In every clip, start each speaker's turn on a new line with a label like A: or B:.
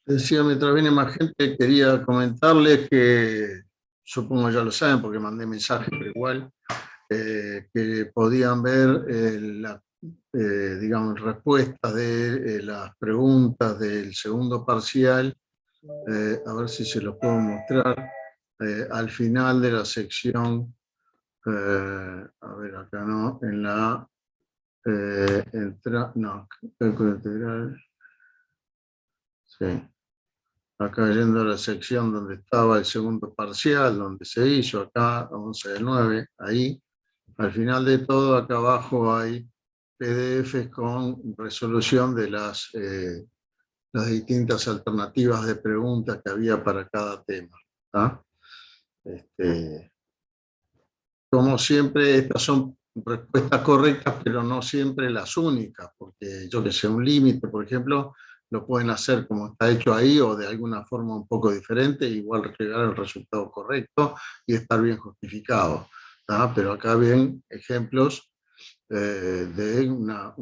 A: Decía, mientras viene más gente, quería comentarles que, supongo ya lo saben porque mandé mensaje, pero igual, que podían ver digamos, respuestas de las preguntas del segundo parcial, a ver si se los puedo mostrar, al final de la sección, a ver, acá no, en la, no, cálculo integral, sí. Acá yendo a la sección donde estaba el segundo parcial, donde se hizo, acá 11 del 9, ahí, al final de todo, acá abajo hay PDFs con resolución de las distintas alternativas de preguntas que había para cada tema. ¿Tá? Este, como siempre, estas son respuestas correctas, pero no siempre las únicas, porque yo que sé, un límite, por ejemplo, lo pueden hacer como está hecho ahí o de alguna forma un poco diferente, igual llegar al resultado correcto y estar bien justificado. ¿Tá? Pero acá ven ejemplos de una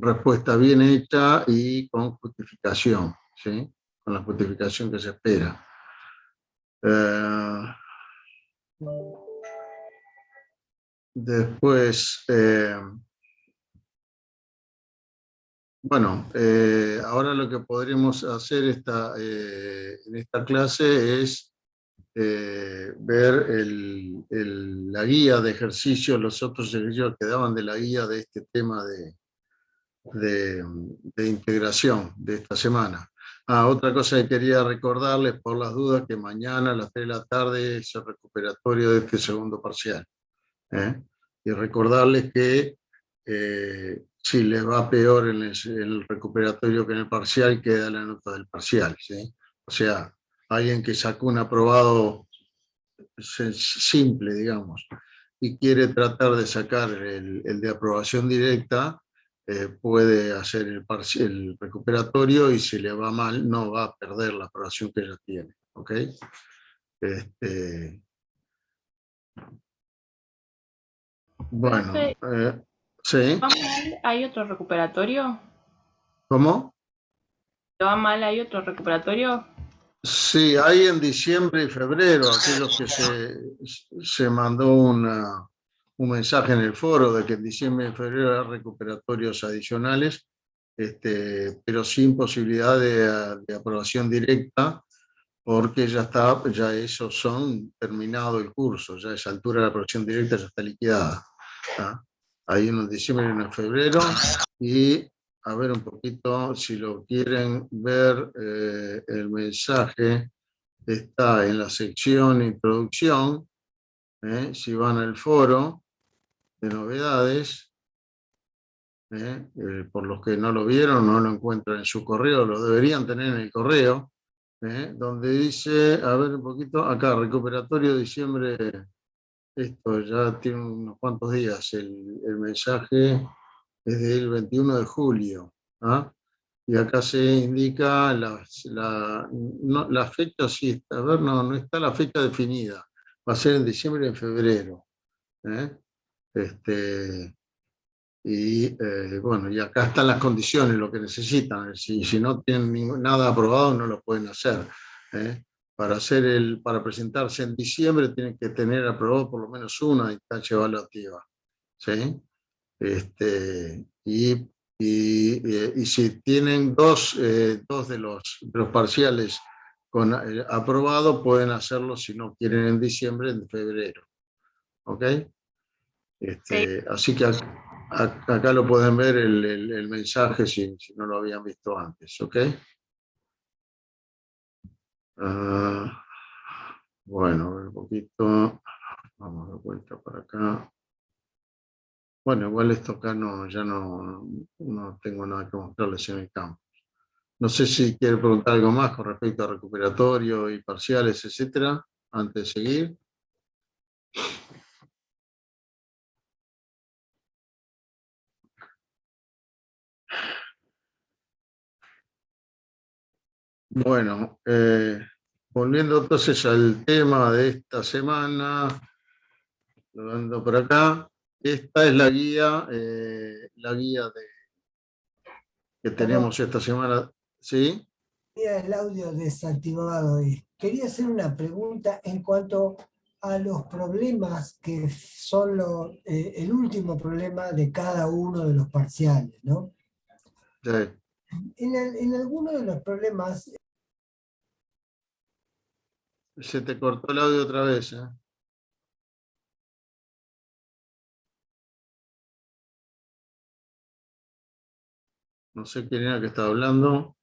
A: respuesta bien hecha y con justificación, ¿sí? Con la justificación que se espera. Después, bueno, ahora lo que podríamos hacer en esta clase es ver la guía de ejercicios, los otros ejercicios que daban de la guía de este tema de integración de esta semana. Otra cosa que quería recordarles por las dudas, que mañana a las 3 de la tarde es el recuperatorio de este segundo parcial. Y recordarles que si les va peor en el recuperatorio que en el parcial, queda la nota del parcial, ¿sí? O sea, alguien que sacó un aprobado simple, digamos, y quiere tratar de sacar el de aprobación directa, puede hacer el recuperatorio y si le va mal, no va a perder la aprobación que ya tiene. ¿Ok? Este, bueno,
B: Profe,
A: sí.
B: ¿va mal? ¿Hay otro recuperatorio?
A: ¿Cómo?
B: ¿Va mal? ¿Hay otro recuperatorio?
A: Sí, hay en diciembre y febrero, aquellos que se mandó un mensaje en el foro de que en diciembre y febrero hay recuperatorios adicionales, pero sin posibilidad de aprobación directa, porque ya esos son terminado el curso, ya a esa altura la aprobación directa ya está liquidada. ¿Tá? Hay uno en diciembre y uno en febrero, y a ver un poquito, si lo quieren ver, el mensaje está en la sección introducción, si van al foro de novedades, por los que no lo vieron, no lo encuentran en su correo, lo deberían tener en el correo, donde dice, a ver un poquito, acá, recuperatorio de diciembre, esto ya tiene unos cuantos días, el mensaje es del 21 de julio, ¿ah? Y acá se indica la fecha, sí, a ver, no está la fecha definida, va a ser en diciembre y en febrero. ¿Eh? Este, bueno, y acá están las condiciones, lo que necesitan. Si no tienen nada aprobado, no lo pueden hacer. ¿Eh? Para presentarse en diciembre, tienen que tener aprobado por lo menos una instancia evaluativa. ¿Sí? Y, y si tienen dos de los parciales aprobado, pueden hacerlo si no quieren en diciembre, en febrero. ¿Ok?
B: Ok.
A: Así que acá lo pueden ver el mensaje si no lo habían visto antes. ¿Ok? Ah, bueno, a ver un poquito. Vamos de vuelta para acá. Bueno, igual esto acá ya no tengo nada que mostrarles en el campo. No sé si quiere preguntar algo más con respecto a recuperatorio y parciales, etcétera, antes de seguir. Bueno, volviendo entonces al tema de esta semana, lo ando por acá. Esta es la guía que tenemos esta semana ¿Sí?
C: Tenía el audio desactivado. Quería hacer una pregunta en cuanto a los problemas que son el último problema de cada uno de los parciales, ¿no?
A: Sí.
C: En alguno de los problemas,
A: Se te cortó el audio otra vez, ¿eh? No sé quién era que estaba hablando.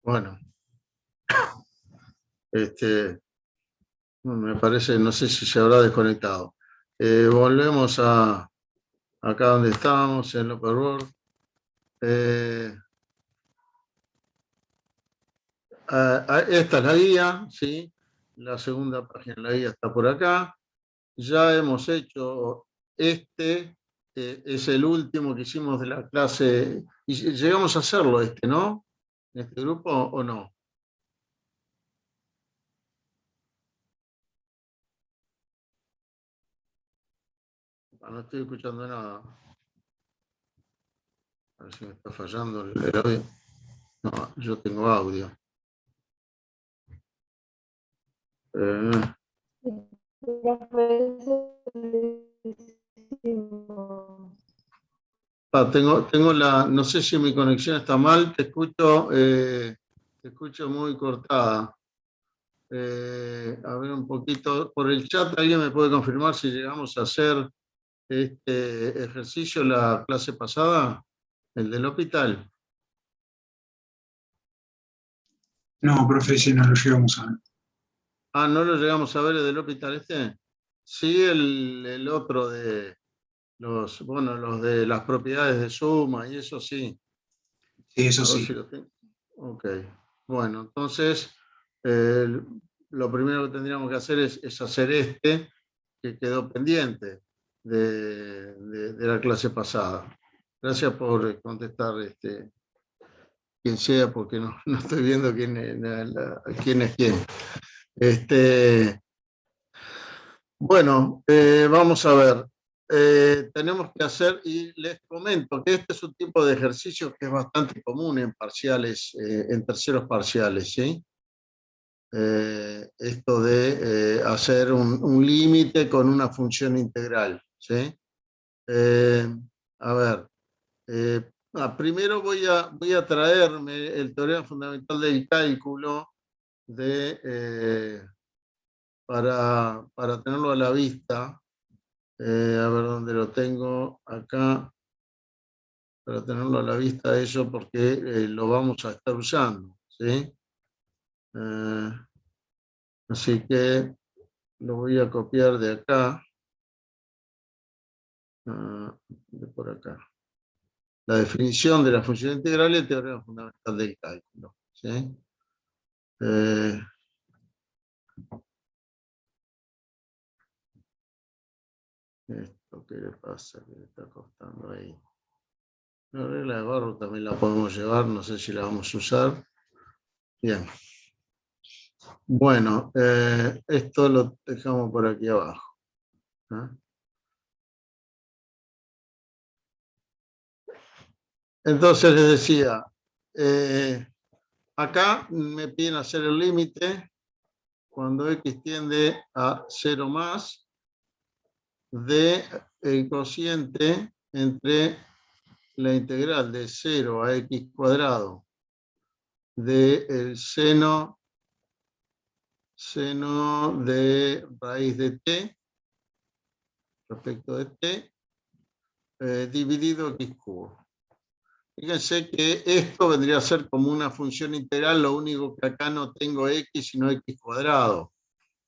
A: Bueno, me parece, no sé si se habrá desconectado. Volvemos a acá donde estábamos, en Upperworld. Esta es la guía, ¿sí? La segunda página de la guía está por acá. Ya hemos hecho es el último que hicimos de la clase, y llegamos a hacerlo ¿no? ¿En este grupo o no? No estoy escuchando nada. A ver si me está fallando el audio. No, yo tengo audio. Tengo no sé si mi conexión está mal, te escucho muy cortada. A ver un poquito, por el chat alguien me puede confirmar si llegamos a hacer este ejercicio la clase pasada, el del hospital.
D: No, profe, ese no lo llegamos a ver.
A: Ah, ¿no lo llegamos a ver el del hospital este? Sí, el otro de los de las propiedades de suma y eso sí.
D: Sí, eso
A: A ver
D: sí.
A: si lo tengo. Ok. Bueno, entonces lo primero que tendríamos que hacer es hacer que quedó pendiente de la clase pasada. Gracias por contestar quien sea, porque no, no estoy viendo quién es quién. Bueno, vamos a ver. Tenemos que hacer, y les comento que este es un tipo de ejercicio que es bastante común en parciales, en terceros parciales, ¿sí? Esto de hacer un límite con una función integral, ¿sí? A ver, primero voy a traerme el teorema fundamental del cálculo para tenerlo a la vista. A ver dónde lo tengo, acá, para tenerlo a la vista eso, porque lo vamos a estar usando, ¿sí? Así que lo voy a copiar de acá, de por acá. La definición de la función integral y el teorema fundamental del cálculo, ¿sí? Esto, ¿qué le pasa? ¿Qué le está costando ahí? La regla de barro también la podemos llevar, no sé si la vamos a usar. Bien. Bueno, esto lo dejamos por aquí abajo. Entonces les decía, acá me piden hacer el límite cuando x tiende a 0 más de el cociente entre la integral de 0 a x cuadrado del seno de raíz de t respecto de t dividido x cubo. Fíjense que esto vendría a ser como una función integral, lo único que acá no tengo x sino x cuadrado.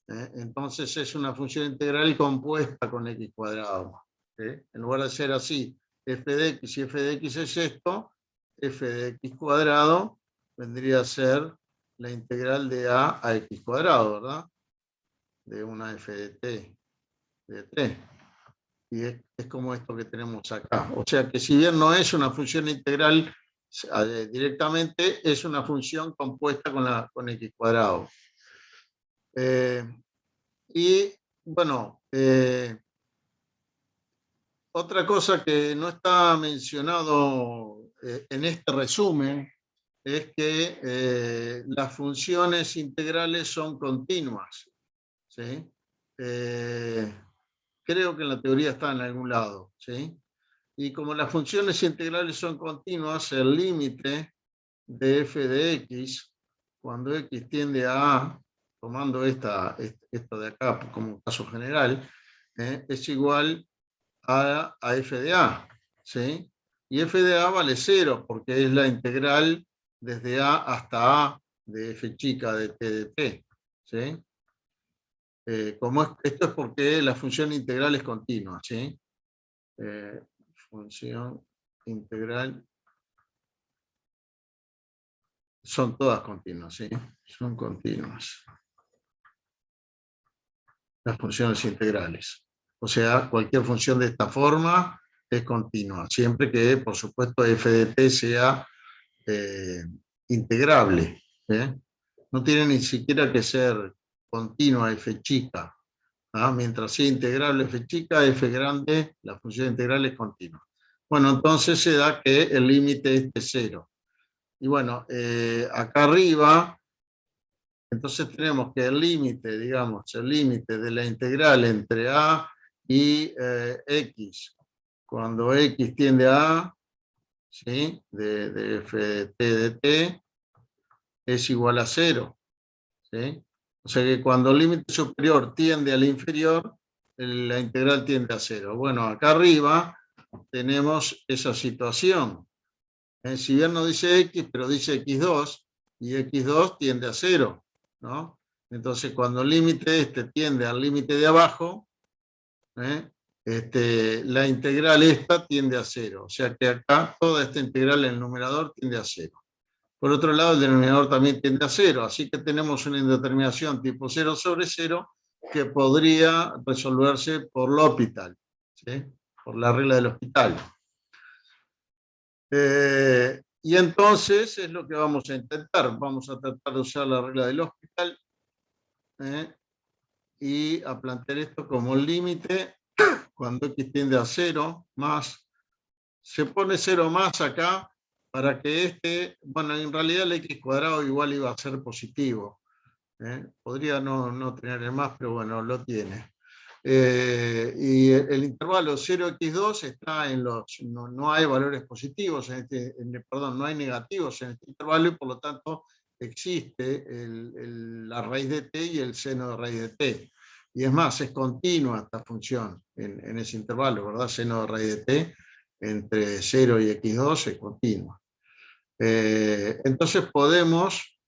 A: Entonces es una función integral compuesta con x cuadrado. En lugar de ser así, f de x y f de x es esto, f de x cuadrado vendría a ser la integral de a x cuadrado, ¿verdad? De una f de t, de t. Y es como esto que tenemos acá. O sea que si bien no es una función integral directamente, es una función compuesta con x cuadrado. Y bueno, otra cosa que no está mencionado en este resumen es que las funciones integrales son continuas, ¿sí? Creo que en la teoría está en algún lado, ¿sí? Y como las funciones integrales son continuas, el límite de f de x, cuando x tiende a a, tomando esto de acá como caso general, es igual a f de a, ¿sí? Y f de a vale 0, porque es la integral desde a hasta a de f chica de t de t, ¿sí? Esto es porque la función integral es continua, ¿sí? Función integral son todas continuas, ¿sí? Son continuas las funciones integrales. O sea, cualquier función de esta forma es continua, siempre que, por supuesto, f de t sea integrable. No tiene ni siquiera que ser continua f chica. Mientras sea integrable f chica, f grande, la función integral es continua. Bueno, entonces se da que el límite es de 0. Y bueno, acá arriba, entonces tenemos que el límite, digamos, el límite de la integral entre a y x, cuando x tiende a a, ¿sí? de f de t de t, es igual a 0. ¿Sí? O sea que cuando el límite superior tiende al inferior, la integral tiende a 0. Bueno, acá arriba tenemos esa situación. Si bien no dice x, pero dice x2, y x2 tiende a 0, ¿no? Entonces, cuando el límite tiende al límite de abajo, la integral esta tiende a 0. O sea que acá toda esta integral en el numerador tiende a 0. Por otro lado, el denominador también tiende a 0, así que tenemos una indeterminación tipo 0 sobre 0 que podría resolverse por L'Hopital, ¿sí? Por la regla del hospital. Y entonces es lo que vamos a intentar. Vamos a tratar de usar la regla del hospital y a plantear esto como el límite cuando x tiende a 0 más. Se pone 0 más acá para que bueno, en realidad el x cuadrado igual iba a ser positivo. Podría no tener el más, pero bueno, lo tiene. Y el intervalo 0x2 está en los... No hay valores positivos, perdón, no hay negativos en este intervalo y por lo tanto existe la raíz de t y el seno de raíz de t. Y es más, es continua esta función en ese intervalo, ¿verdad? Seno de raíz de t entre 0 y x2 es continua. Entonces podemos...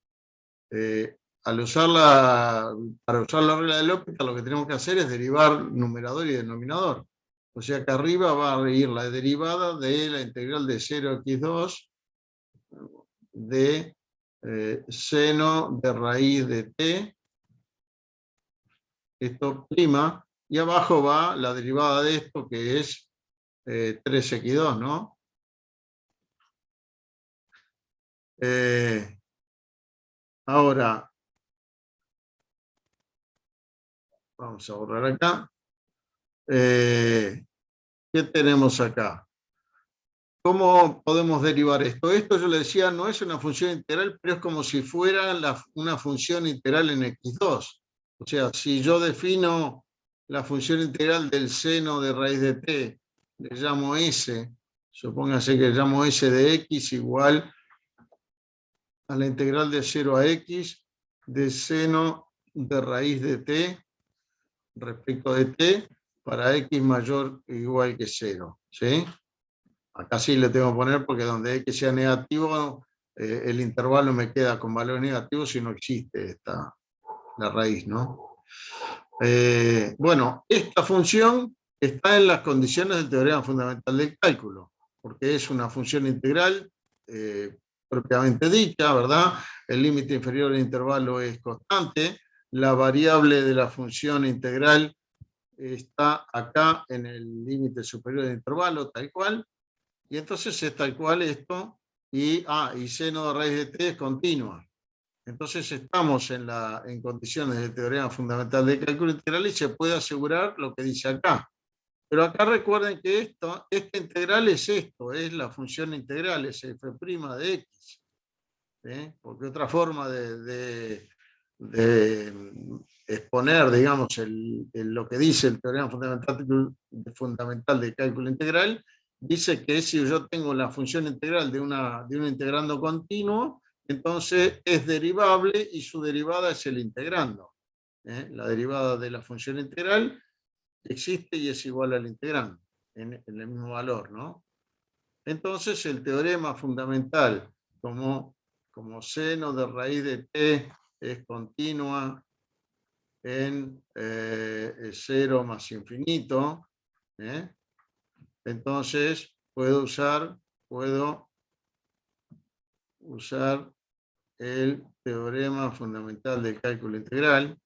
A: para usar la regla de L'Hopital, lo que tenemos que hacer es derivar numerador y denominador. O sea que arriba va a ir la derivada de la integral de 0x2 de seno de raíz de t, esto prima, y abajo va la derivada de esto que es 3x2, ¿no? Ahora, vamos a borrar acá. ¿Qué tenemos acá? ¿Cómo podemos derivar esto? Esto, yo le decía, no es una función integral, pero es como si fuera una función integral en x2. O sea, si yo defino la función integral del seno de raíz de t, le llamo s, supóngase que le llamo s de x igual a la integral de 0 a x de seno de raíz de t respecto de t para x mayor o igual que 0. ¿Sí? Acá sí le tengo que poner porque donde x sea negativo, el intervalo me queda con valores negativos y no existe la raíz, ¿no? Bueno, esta función está en las condiciones del teorema fundamental del cálculo, porque es una función integral propiamente dicha, ¿verdad? El límite inferior del intervalo es constante, la variable de la función integral está acá en el límite superior del intervalo, tal cual, y entonces es tal cual esto, y seno de raíz de t es continua. Entonces estamos en condiciones de teorema fundamental de cálculo integral y se puede asegurar lo que dice acá. Pero acá recuerden que esta integral es esto, es la función integral, es f' de x. ¿Sí? Porque otra forma de exponer, digamos, lo que dice el teorema fundamental de cálculo integral, dice que si yo tengo la función integral de un integrando continuo, entonces es derivable y su derivada es el integrando. La derivada de la función integral existe y es igual al integrando, en el mismo valor, ¿no? Entonces el teorema fundamental, como seno de raíz de t es continua en 0 más infinito, entonces puedo usar el teorema fundamental del cálculo integral,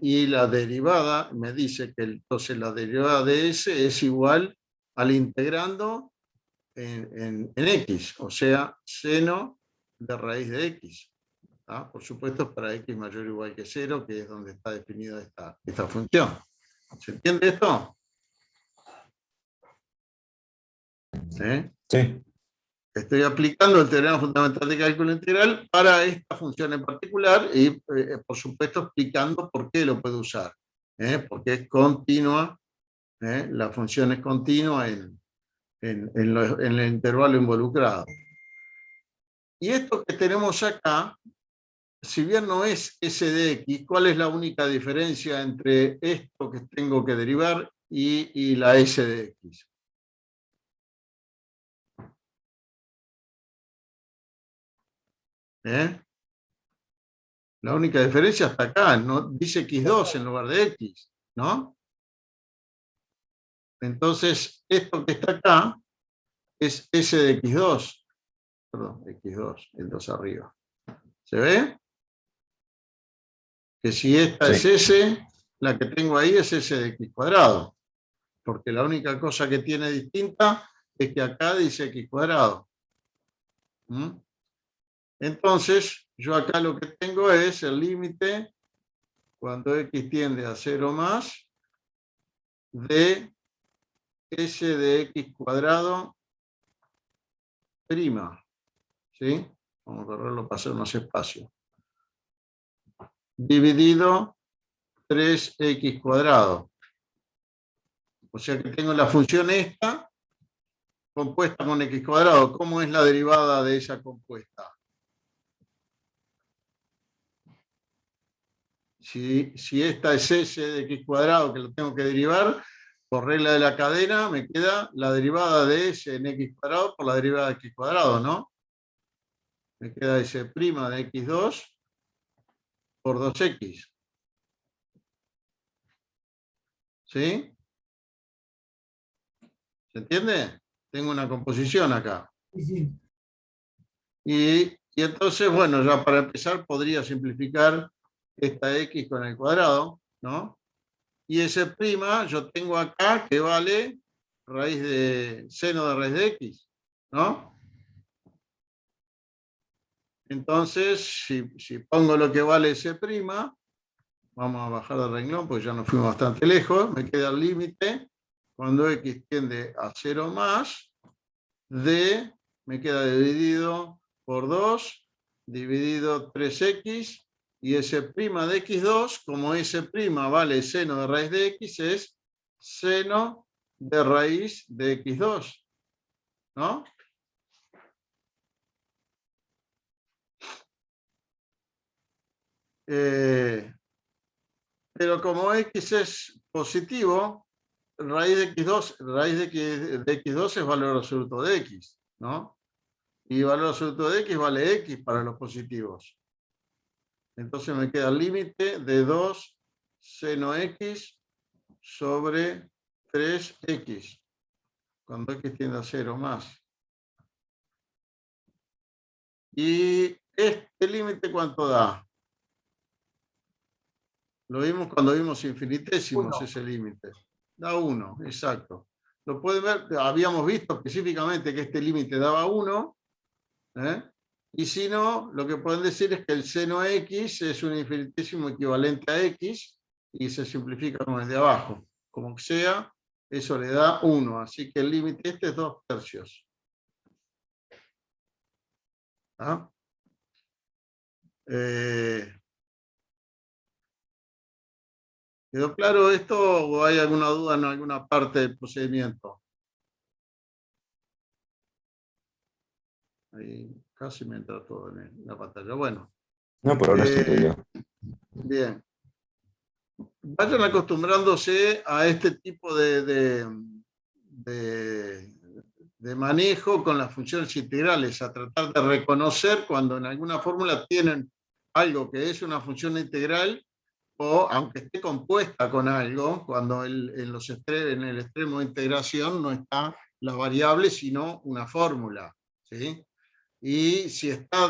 A: y la derivada me dice que entonces la derivada de S es igual al integrando en x, o sea, seno de raíz de x. ¿Ah? Por supuesto, para x mayor o igual que 0, que es donde está definida esta función. ¿Se entiende esto?
E: Sí.
A: Estoy aplicando el teorema fundamental de cálculo integral para esta función en particular y, por supuesto, explicando por qué lo puedo usar. Porque es continua, la función es continua en el intervalo involucrado. Y esto que tenemos acá, si bien no es S de X, ¿cuál es la única diferencia entre esto que tengo que derivar y la S de X? La única diferencia está acá, ¿no? Dice X2 en lugar de X, ¿no? Entonces, esto que está acá es S de X2. Perdón, X2, el 2 arriba. ¿Se ve? Que si esta es S, la que tengo ahí es S de X cuadrado. Porque la única cosa que tiene distinta es que acá dice X cuadrado. Entonces, yo acá lo que tengo es el límite, cuando X tiende a 0 más, de S de X cuadrado prima. ¿Sí? Vamos a correrlo para hacer más espacio. Dividido 3x cuadrado. O sea que tengo la función esta compuesta con x cuadrado. ¿Cómo es la derivada de esa compuesta? Si esta es S de x cuadrado que lo tengo que derivar, por regla de la cadena me queda la derivada de S en x cuadrado por la derivada de x cuadrado, ¿no? Me queda S' de x2 por 2x. ¿Sí? ¿Se entiende? Tengo una composición acá.
C: Sí.
A: Y entonces, bueno, ya para empezar podría simplificar esta x con el cuadrado, ¿no? Y S' yo tengo acá que vale seno de raíz de x, ¿no? Entonces, si pongo lo que vale S', vamos a bajar de renglón porque ya nos fuimos bastante lejos, me queda el límite cuando x tiende a 0 más, me queda dividido por 2, dividido 3x, y S' de x2, como S' vale seno de raíz de x, es seno de raíz de x2, ¿no? Pero como x es positivo, raíz de x2 es valor absoluto de x, ¿no? Y valor absoluto de x vale x para los positivos. Entonces me queda el límite de 2 seno x sobre 3x, cuando x tiende a 0 más. ¿Y este límite cuánto da? Lo vimos cuando vimos infinitésimos,
C: 1.
A: ese límite. Da 1, exacto. Lo pueden ver, habíamos visto específicamente que este límite daba 1, Y si no, lo que pueden decir es que el seno X es un infinitésimo equivalente a X y se simplifica con el de abajo. Como que sea, eso le da 1. Así que el límite este es 2/3. ¿Ah? ¿Quedó claro esto o hay alguna duda en alguna parte del procedimiento? Ahí casi me entra todo en la pantalla. Bueno.
E: No, por ahora estoy entendido.
A: Bien. Vayan acostumbrándose a este tipo de manejo con las funciones integrales, a tratar de reconocer cuando en alguna fórmula tienen algo que es una función integral, o aunque esté compuesta con algo, cuando en el extremo de integración no está la variable, sino una fórmula, ¿sí? Y si está,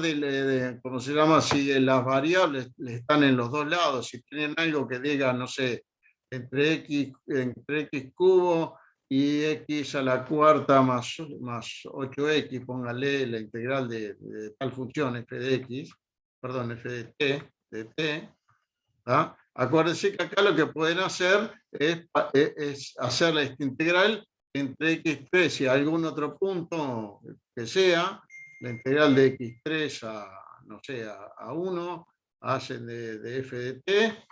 A: ¿cómo se llama? Si las variables están en los dos lados, si tienen algo que diga, no sé, entre x cubo y x a la cuarta más 8x, póngale la integral de tal función f de x, perdón, f de t, ¿ah? Acuérdense que acá lo que pueden hacer es hacer esta integral entre x3 y algún otro punto que sea, la integral de x3 a, no sé, a 1, hacen de f de t,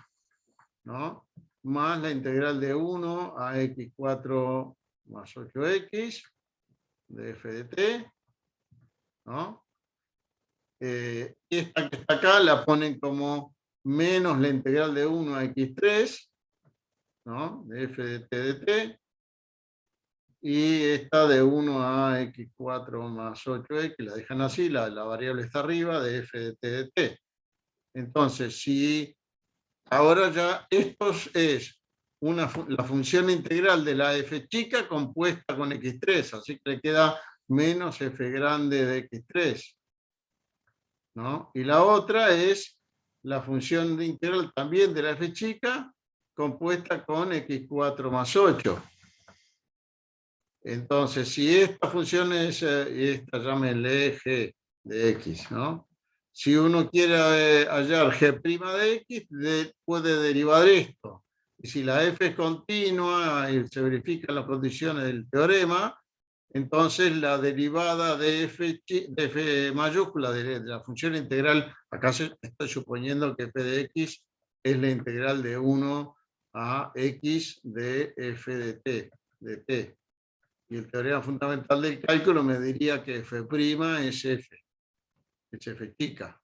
A: ¿no? Más la integral de 1 a x4 más 8x de f de t, ¿no? Esta que está acá la ponen como menos la integral de 1 a x3, ¿no? De f de t de t, y esta de 1 a x4 más 8x, la dejan así, la variable está arriba, de f de t de t. Entonces, si ahora ya esto es la función integral de la f chica compuesta con x3, así que le queda menos f grande de x3, ¿no? Y la otra es la función integral también de la f chica compuesta con x4 más 8. Entonces, si esta función es, esta llámenle g de x, ¿no? Si uno quiere hallar g' de x, puede derivar esto. Y si la f es continua y se verifican las condiciones del teorema, entonces la derivada de f mayúscula de la función integral, acá estoy suponiendo que f de x es la integral de 1 a x de f de t. Y el teorema fundamental del cálculo me diría que f' es f chica.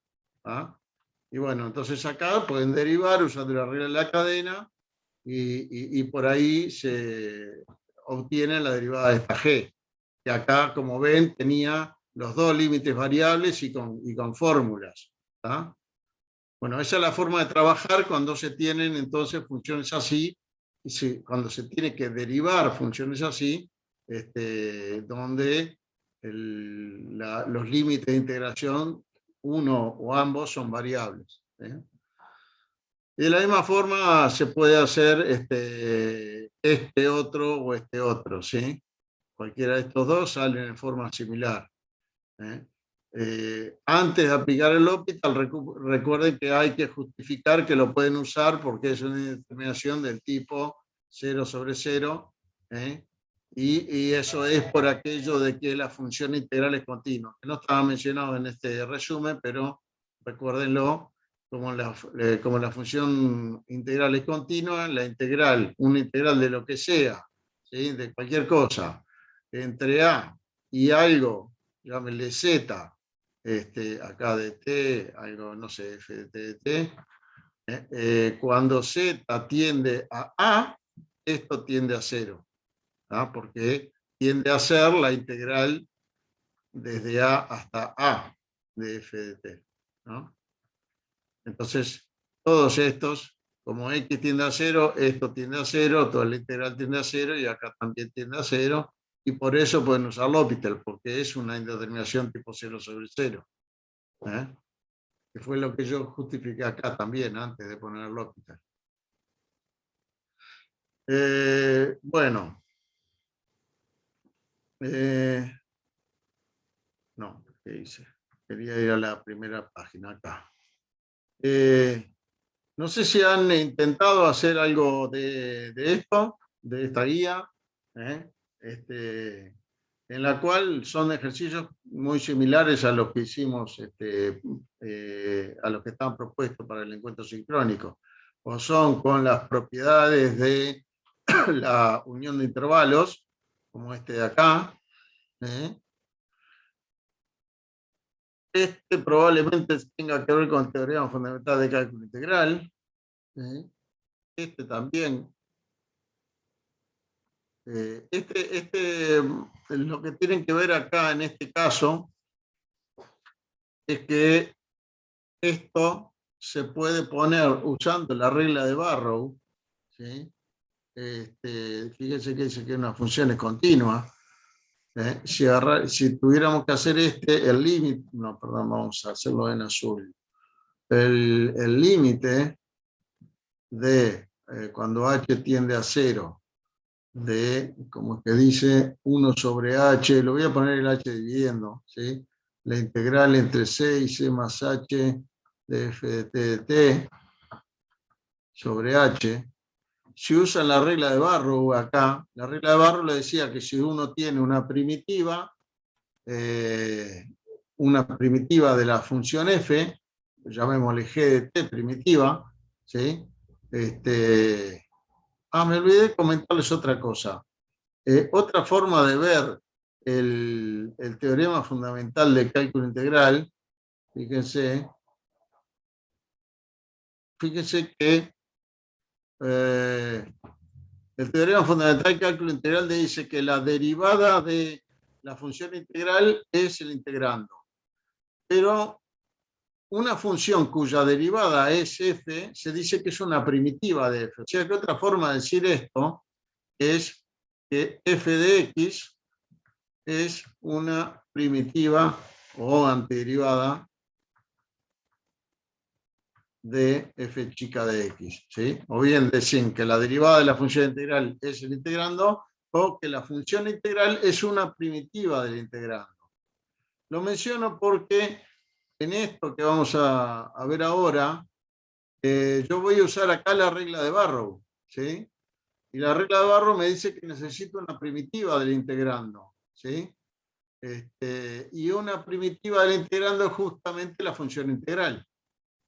A: ¿Ah? Y bueno, entonces acá pueden derivar usando la regla de la cadena y por ahí se obtiene la derivada de esta g, que acá, como ven, tenía los dos límites variables y con fórmulas. ¿Ah? Bueno, esa es la forma de trabajar cuando se tienen entonces funciones así, y cuando se tiene que derivar funciones así, donde los límites de integración, uno o ambos, son variables. De la misma forma se puede hacer este otro o este otro, ¿sí? Cualquiera de estos dos salen en forma similar. Antes de aplicar el L'Hopital, recuerden que hay que justificar que lo pueden usar porque es una determinación del tipo 0 sobre 0, y eso es por aquello de que la función integral es continua, que no estaba mencionado en este resumen, pero recuérdenlo, como la función integral es continua, una integral de lo que sea, ¿sí? De cualquier cosa, entre a y algo, llámenle z, acá de t, algo, no sé, f de t de t, cuando z tiende a a, esto tiende a 0, ¿ah? Porque tiende a ser la integral desde a hasta a de f de t, ¿no? Entonces, todos estos, como x tiende a 0, esto tiende a 0, toda la integral tiende a 0 y acá también tiende a 0, y por eso pueden usar L'Hopital, porque es una indeterminación tipo 0 sobre 0. Que fue lo que yo justifiqué acá también, antes de poner L'Hopital. Bueno. No, ¿qué hice? quería ir a la primera página acá. No sé si han intentado hacer algo de esto, de esta guía, en la cual son ejercicios muy similares a los que hicimos, a los que están propuestos para el encuentro sincrónico, o son con las propiedades de la unión de intervalos, como este de acá. Este probablemente tenga que ver con el teorema fundamental de cálculo integral. Este también. Lo que tienen que ver acá en este caso es que esto se puede poner usando la regla de Barrow, ¿sí? Fíjense que dice que una función es continua. Si tuviéramos que hacer el límite, no, perdón, vamos a hacerlo en azul. El límite de cuando h tiende a 0, de, como que dice, 1 sobre h, lo voy a poner el h dividiendo, ¿sí? La integral entre c y c más h de f de t de t sobre h. Si usan la regla de Barrow acá, la regla de Barrow le decía que si uno tiene una primitiva de la función f, llamémosle g de t primitiva, ¿sí? Me olvidé de comentarles otra cosa. Otra forma de ver el teorema fundamental de cálculo integral, fíjense que el teorema fundamental de cálculo integral dice que la derivada de la función integral es el integrando. Pero una función cuya derivada es f, se dice que es una primitiva de f. O sea que otra forma de decir esto es que f de x es una primitiva o antiderivada de f chica de x, ¿sí? O bien decir que la derivada de la función integral es el integrando, o que la función integral es una primitiva del integrando. Lo menciono porque en esto que vamos a ver ahora, yo voy a usar acá la regla de Barrow, ¿sí? Y la regla de Barrow me dice que necesito una primitiva del integrando, ¿sí? Y una primitiva del integrando es justamente la función integral.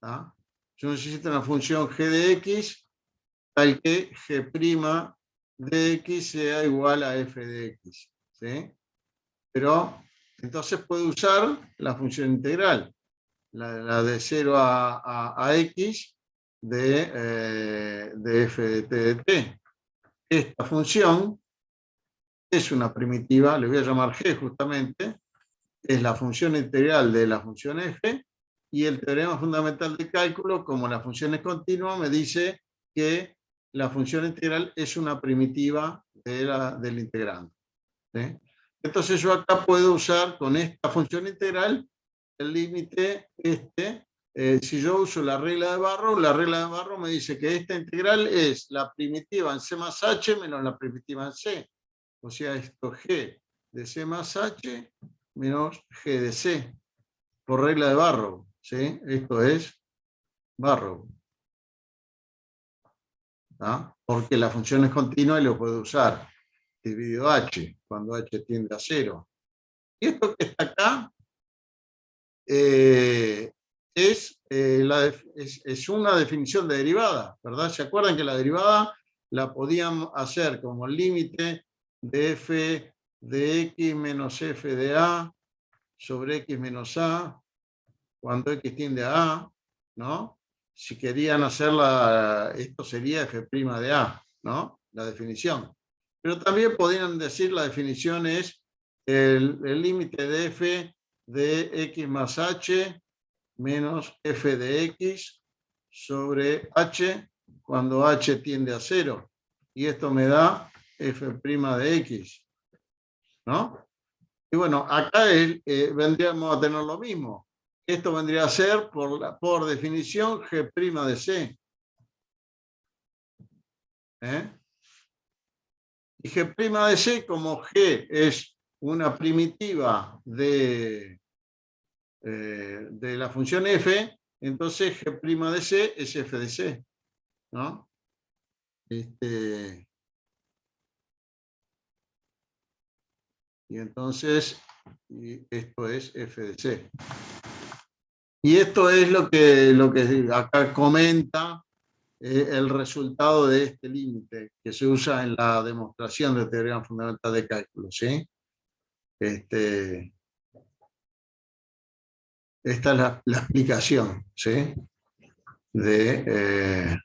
A: ¿Ah? Yo necesito una función g de x tal que g' de x sea igual a f de x, ¿sí? Pero entonces puedo usar la función integral, la de 0 a x de f de t de t. Esta función es una primitiva, le voy a llamar g justamente, es la función integral de la función f, y el teorema fundamental de cálculo, como la función es continua, me dice que la función integral es una primitiva del integrando, ¿sí? Entonces yo acá puedo usar con esta función integral el límite si yo uso la regla de Barrow me dice que esta integral es la primitiva en c más h menos la primitiva en c. O sea, esto g de c más h menos g de c, por regla de Barrow, ¿sí? Esto es Barrow. ¿Ah? Porque la función es continua y lo puedo usar dividido h, cuando h tiende a 0. Y esto que está acá es una definición de derivada, ¿verdad? ¿Se acuerdan que la derivada la podían hacer como límite de f de x menos f de a sobre x menos a cuando x tiende a a, ¿no? Si querían hacerla, esto sería f' de a, ¿no? La definición. Pero también podrían decir la definición es el límite de f de x más h menos f de x sobre h cuando h tiende a 0. Y esto me da f' de x, ¿no? Y bueno, acá vendríamos a tener lo mismo. Esto vendría a ser, por definición, g' de c. Y g' de c, como g es una primitiva de de la función f, entonces G' de C es f de C, ¿no? Y entonces esto es f de C. Y esto es lo que acá comenta el resultado de este límite que se usa en la demostración del teorema fundamental de cálculo, ¿sí? Esta es la explicación, ¿sí? De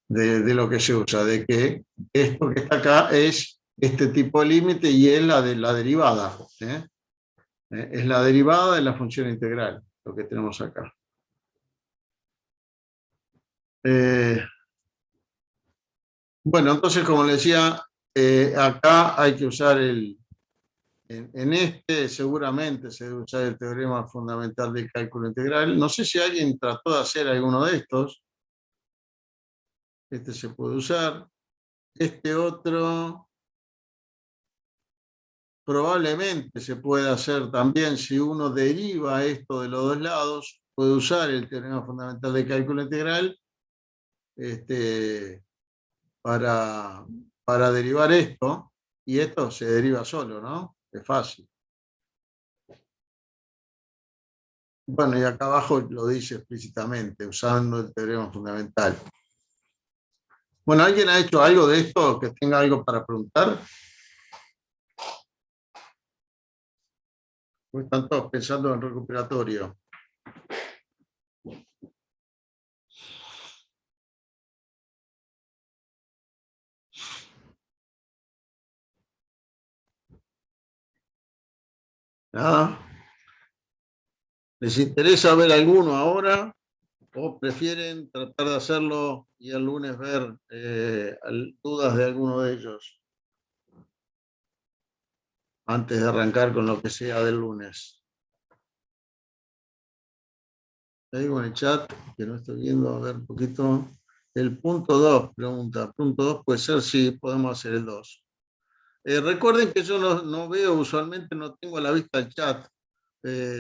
A: lo que se usa, de que esto que está acá es este tipo de límite y es la de la derivada, ¿sí? Es la derivada de la función integral, lo que tenemos acá. Bueno, entonces, como les decía, acá hay que usar en este seguramente se debe usar el teorema fundamental del cálculo integral. No sé si alguien trató de hacer alguno de estos. Este se puede usar. Este otro probablemente se puede hacer también si uno deriva esto de los dos lados. Puede usar el teorema fundamental del cálculo integral para derivar esto. Y esto se deriva solo, ¿no? Es fácil. Bueno, y acá abajo lo dice explícitamente, usando el teorema fundamental. Bueno, ¿alguien ha hecho algo de esto que tenga algo para preguntar? ¿O están todos pensando en recuperatorio? ¿Nada? ¿Les interesa ver alguno ahora? ¿O prefieren tratar de hacerlo y el lunes ver dudas de alguno de ellos? Antes de arrancar con lo que sea del lunes. Te digo en el chat, que no estoy viendo, a ver un poquito. El punto 2, pregunta. Punto 2 puede ser, sí, podemos hacer el 2. Recuerden que yo no veo, usualmente no tengo a la vista el chat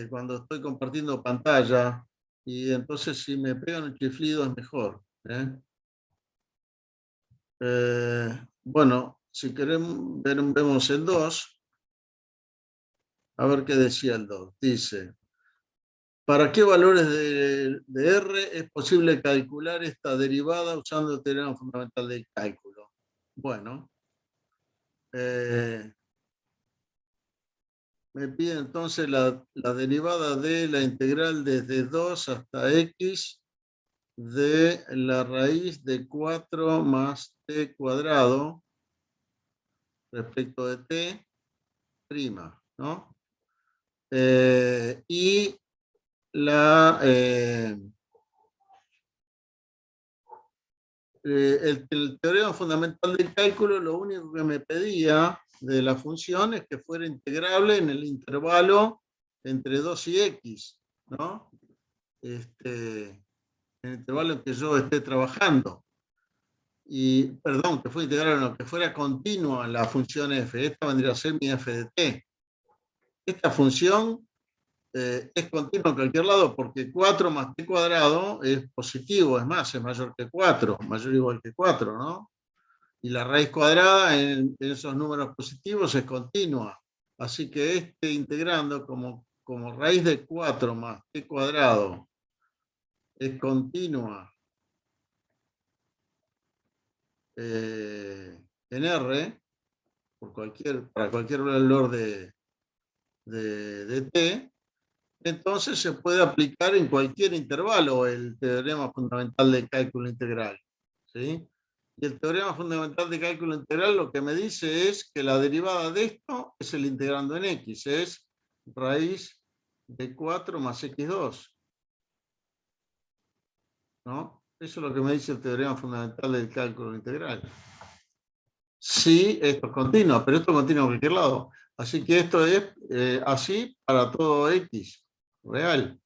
A: cuando estoy compartiendo pantalla, y entonces si me pegan el chiflido es mejor. Bueno, si queremos vemos el 2. A ver qué decía el 2. Dice, ¿para qué valores de R es posible calcular esta derivada usando el teorema fundamental del cálculo? Bueno, me pide entonces la derivada de la integral desde 2 hasta x de la raíz de 4 más t cuadrado respecto de t prima, ¿no? Y el teorema fundamental del cálculo lo único que me pedía de la función es que fuera integrable en el intervalo entre 2 y x, ¿no? En el intervalo en que yo esté trabajando. Y, perdón, que fuera integrable, no, que fuera continua la función f. Esta vendría a ser mi f de t. Esta función es continua en cualquier lado porque 4 más t cuadrado es positivo, es más, es mayor que 4, mayor o igual que 4, ¿no? Y la raíz cuadrada en esos números positivos es continua. Así que integrando como raíz de 4 más t cuadrado es continua en R, para cualquier valor de t, entonces se puede aplicar en cualquier intervalo el teorema fundamental de cálculo integral, ¿sí? Y el teorema fundamental de cálculo integral lo que me dice es que la derivada de esto es el integrando en x, es raíz de 4 más x2, ¿no? Eso es lo que me dice el teorema fundamental del cálculo integral. Sí, esto es continuo, pero esto es continuo a cualquier lado. Así que esto es así para todo x real.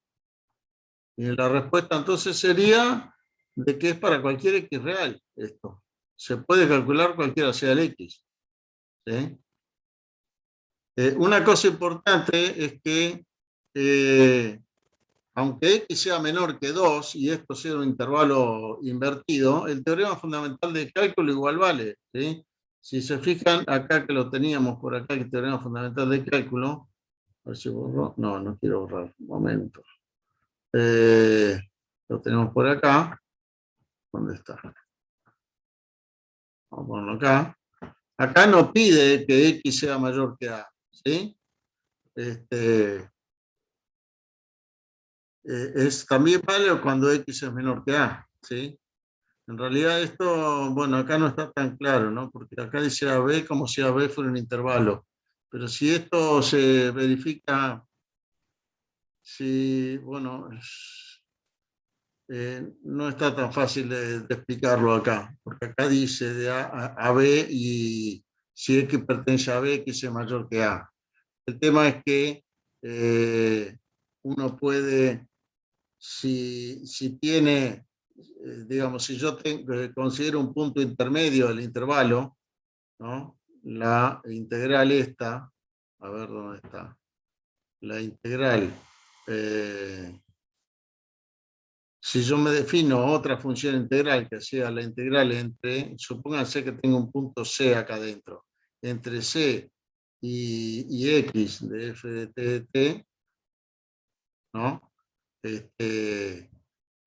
A: Y la respuesta entonces sería de que es para cualquier x real esto. Se puede calcular cualquiera sea el x. ¿Sí? Una cosa importante es que aunque x sea menor que 2 y esto sea un intervalo invertido, el teorema fundamental de cálculo igual vale, ¿sí? Si se fijan acá que lo teníamos por acá, el teorema fundamental de cálculo, a ver si borro, no quiero borrar, un momento. Lo tenemos por acá. ¿Dónde está? Vamos a ponerlo acá. Acá no pide que x sea mayor que a, ¿sí? También vale cuando x es menor que a, ¿sí? En realidad esto, bueno, acá no está tan claro, ¿no? Porque acá dice AB como si AB fuera un intervalo. Pero si esto se verifica, si, bueno, no está tan fácil de explicarlo acá, porque acá dice de a B y si X pertenece a B, X es mayor que A. El tema es que uno puede, si tiene, digamos, si yo considero un punto intermedio del intervalo, ¿no? La integral esta, a ver dónde está, la integral, si yo me defino otra función integral que sea la integral entre, supónganse que tengo un punto C acá adentro, entre C y X de f de t de t, ¿no?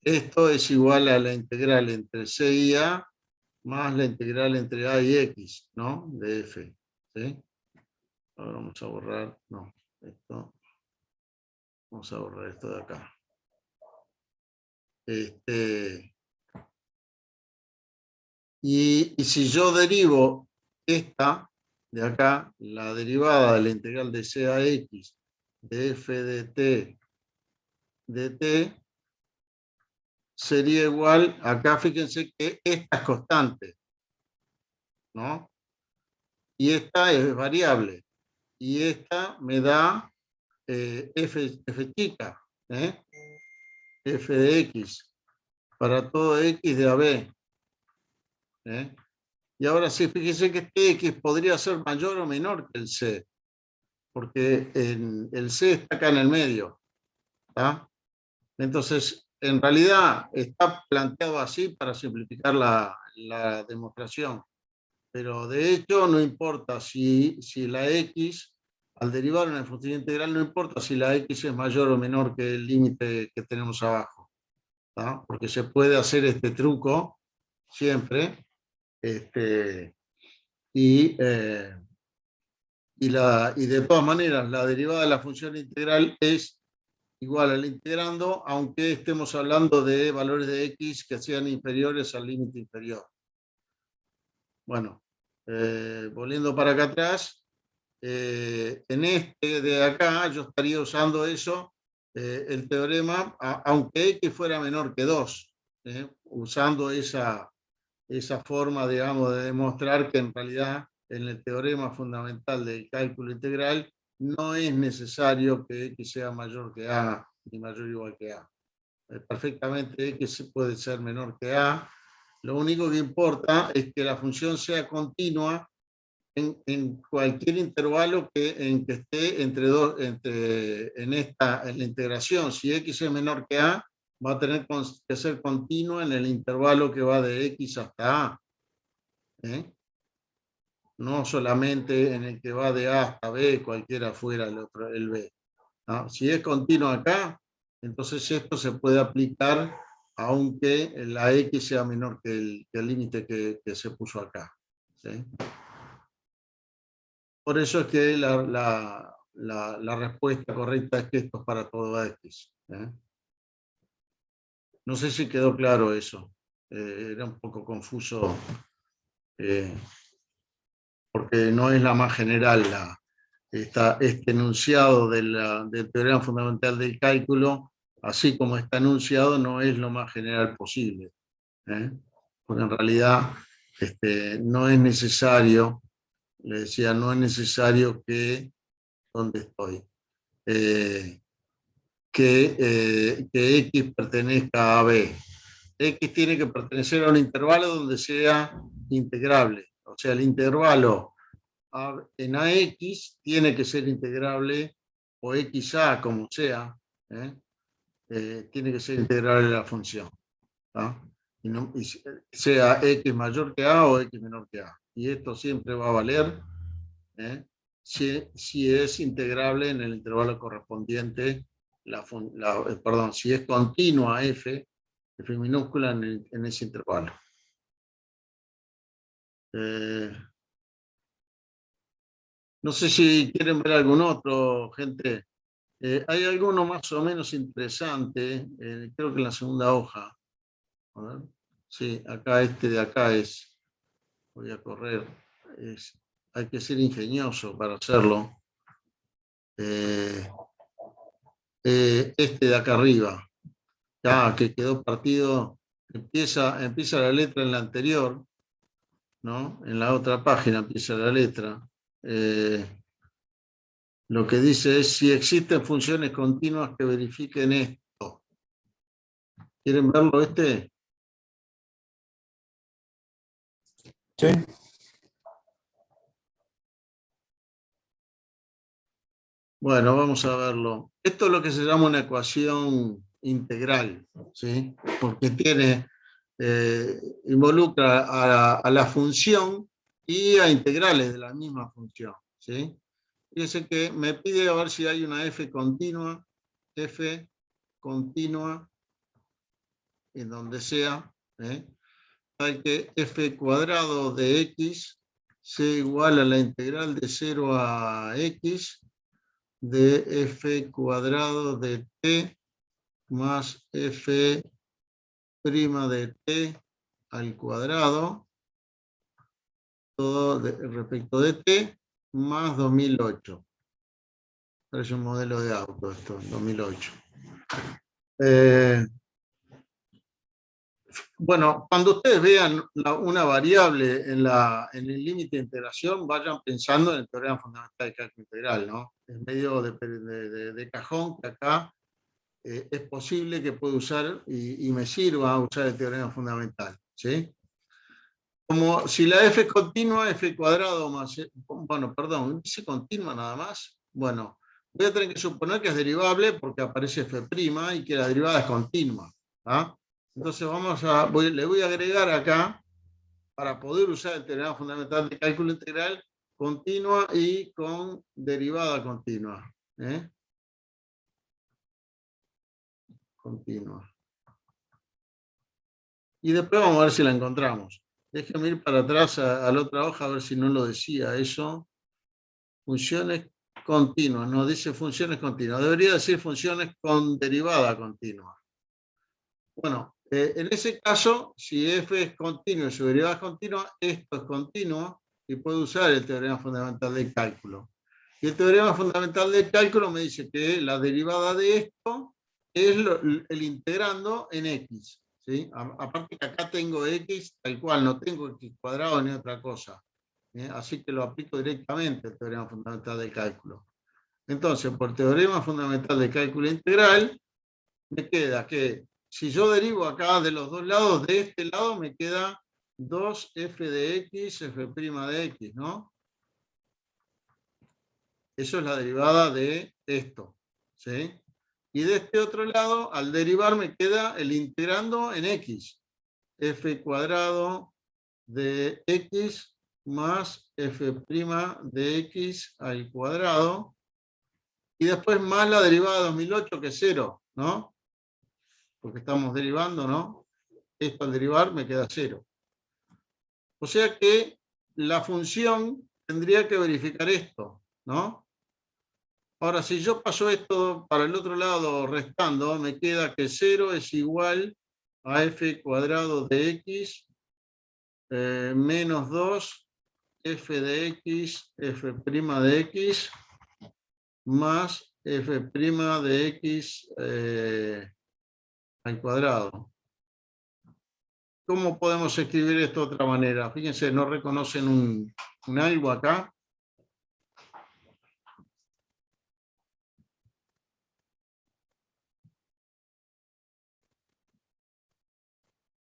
A: Esto es igual a la integral entre C y A más la integral entre A y X, ¿no? De f, ¿sí? Ahora vamos a borrar, no, esto, vamos a borrar esto de acá. Y si yo derivo esta de acá, la derivada de la integral de C a X de f de t, sería igual, acá fíjense que esta es constante, ¿no? Y esta es variable. Y esta me da f chica, f de X, para todo X de AB. Y ahora sí, fíjense que este X podría ser mayor o menor que el C, porque el C está acá en el medio. ¿Tá? Entonces, en realidad está planteado así para simplificar la demostración. Pero de hecho no importa si la X, al derivar una función integral, no importa si la X es mayor o menor que el límite que tenemos abajo. ¿Tá? Porque se puede hacer este truco siempre. Y de todas maneras, la derivada de la función integral es igual al integrando, aunque estemos hablando de valores de x que sean inferiores al límite inferior. Bueno, volviendo para acá atrás, en este de acá yo estaría usando eso, el teorema, aunque x fuera menor que 2, usando esa forma, digamos, de demostrar que en realidad en el teorema fundamental del cálculo integral no es necesario que x sea mayor que a ni mayor o igual que a. Perfectamente x puede ser menor que a. Lo único que importa es que la función sea continua en cualquier intervalo en que esté en la integración. Si x es menor que a, va a tener que ser continua en el intervalo que va de x hasta a. No solamente en el que va de A hasta B, cualquiera fuera el B. ¿No? Si es continuo acá, entonces esto se puede aplicar aunque la X sea menor que el límite que se puso acá. ¿Sí? Por eso es que la respuesta correcta es que esto es para todo X. No sé si quedó claro eso. Era un poco confuso. Porque no es la más general este enunciado del teorema fundamental del cálculo, así como está enunciado, no es lo más general posible. Porque en realidad no es necesario, le decía, no es necesario que, ¿dónde estoy? Que X pertenezca a B. X tiene que pertenecer a un intervalo donde sea integrable. O sea, el intervalo en AX tiene que ser integrable o XA, como sea, tiene que ser integral en la función. ¿Tá? Y sea X mayor que A o X menor que A. Y esto siempre va a valer si es integrable en el intervalo correspondiente, perdón, si es continua F minúscula en ese intervalo. No sé si quieren ver algún otro, gente. Hay alguno más o menos interesante, creo que en la segunda hoja. A ver. Sí, acá este de acá es, voy a correr, hay que ser ingenioso para hacerlo. Este de acá arriba, ya que quedó partido, empieza la letra en la anterior, ¿no? En la otra página empieza la letra. Lo que dice es si existen funciones continuas que verifiquen esto. ¿Quieren verlo este?
E: Sí.
A: Bueno, vamos a verlo. Esto es lo que se llama una ecuación integral, ¿sí? Porque involucra a la función y a integrales de la misma función, ¿sí? Fíjense que me pide a ver si hay una f continua en donde sea, tal que f cuadrado de x sea igual a la integral de 0 a x de f cuadrado de t más f' de t al cuadrado, todo respecto de t, más 2008. Parece un modelo de auto esto, 2008. Bueno, cuando ustedes vean una variable en el límite de integración, vayan pensando en el teorema fundamental de cálculo integral, ¿no? En medio de cajón, que acá es posible que pueda usar y me sirva usar el teorema fundamental, ¿sí? Como si la f es continua, f cuadrado más, bueno, perdón, dice continua nada más. Bueno, voy a tener que suponer que es derivable porque aparece f' y que la derivada es continua. ¿Ah? Entonces le voy a agregar acá, para poder usar el teorema fundamental de cálculo integral, continua y con derivada continua. Continua. Y después vamos a ver si la encontramos. Déjenme ir para atrás a la otra hoja a ver si no lo decía eso. Funciones continuas, no dice funciones continuas. Debería decir funciones con derivada continua. Bueno, en ese caso, si f es continuo y su derivada es continua, esto es continuo y puedo usar el teorema fundamental del cálculo. Y el teorema fundamental del cálculo me dice que la derivada de esto es el integrando en x. ¿Sí? Aparte que acá tengo x tal cual, no tengo x cuadrado ni otra cosa. Así que lo aplico directamente al teorema fundamental del cálculo. Entonces, por teorema fundamental del cálculo integral, me queda que si yo derivo acá de los dos lados, de este lado me queda 2f de x, f' de x, ¿no? Eso es la derivada de esto, ¿sí? Y de este otro lado, al derivar me queda el integrando en x. F cuadrado de x más f' de x al cuadrado. Y después más la derivada de 2008, que es 0, ¿no? Porque estamos derivando, ¿no? Esto al derivar me queda 0. O sea que la función tendría que verificar esto, ¿no? Ahora, si yo paso esto para el otro lado restando, me queda que 0 es igual a f cuadrado de x menos 2 f de x, f' de x, más f' de x al cuadrado. ¿Cómo podemos escribir esto de otra manera? Fíjense, no reconocen un algo acá.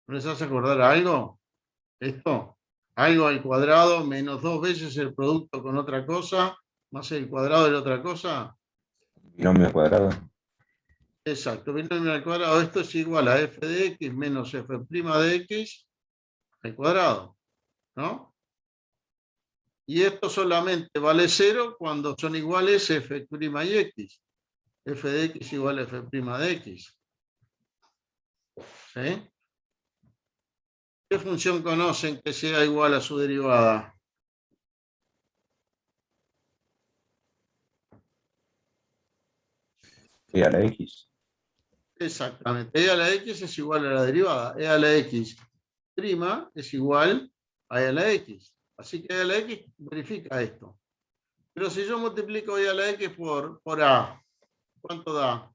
A: ¿No les hace acordar algo? Esto, algo al cuadrado menos 2 veces el producto con otra cosa, más el cuadrado de la otra cosa.
E: Binomio cuadrado.
A: Exacto, binomio al cuadrado. Esto es igual a f de x menos f' de x al cuadrado, ¿no? Y esto solamente vale 0 cuando son iguales f' y x. F de x igual a f' de x. ¿Sí? ¿Qué función conocen que sea igual a su derivada?
E: E a la X.
A: Exactamente. E a la x es igual a la derivada. E a la x prima es igual a e a la x. Así que e a la x verifica esto. Pero si yo multiplico e a la x por a, ¿cuánto da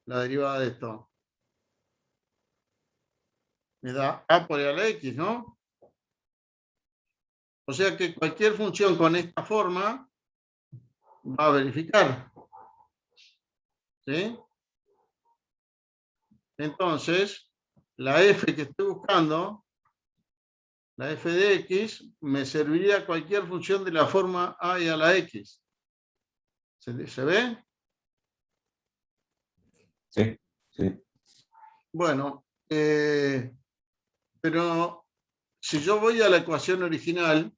A: la derivada de esto? Me da a por e a la x, ¿no? O sea que cualquier función con esta forma va a verificar. ¿Sí? Entonces, la f que estoy buscando, la f de x, me serviría cualquier función de la forma a y a la x. ¿Se ve?
E: Sí, sí.
A: Bueno, pero si yo voy a la ecuación original,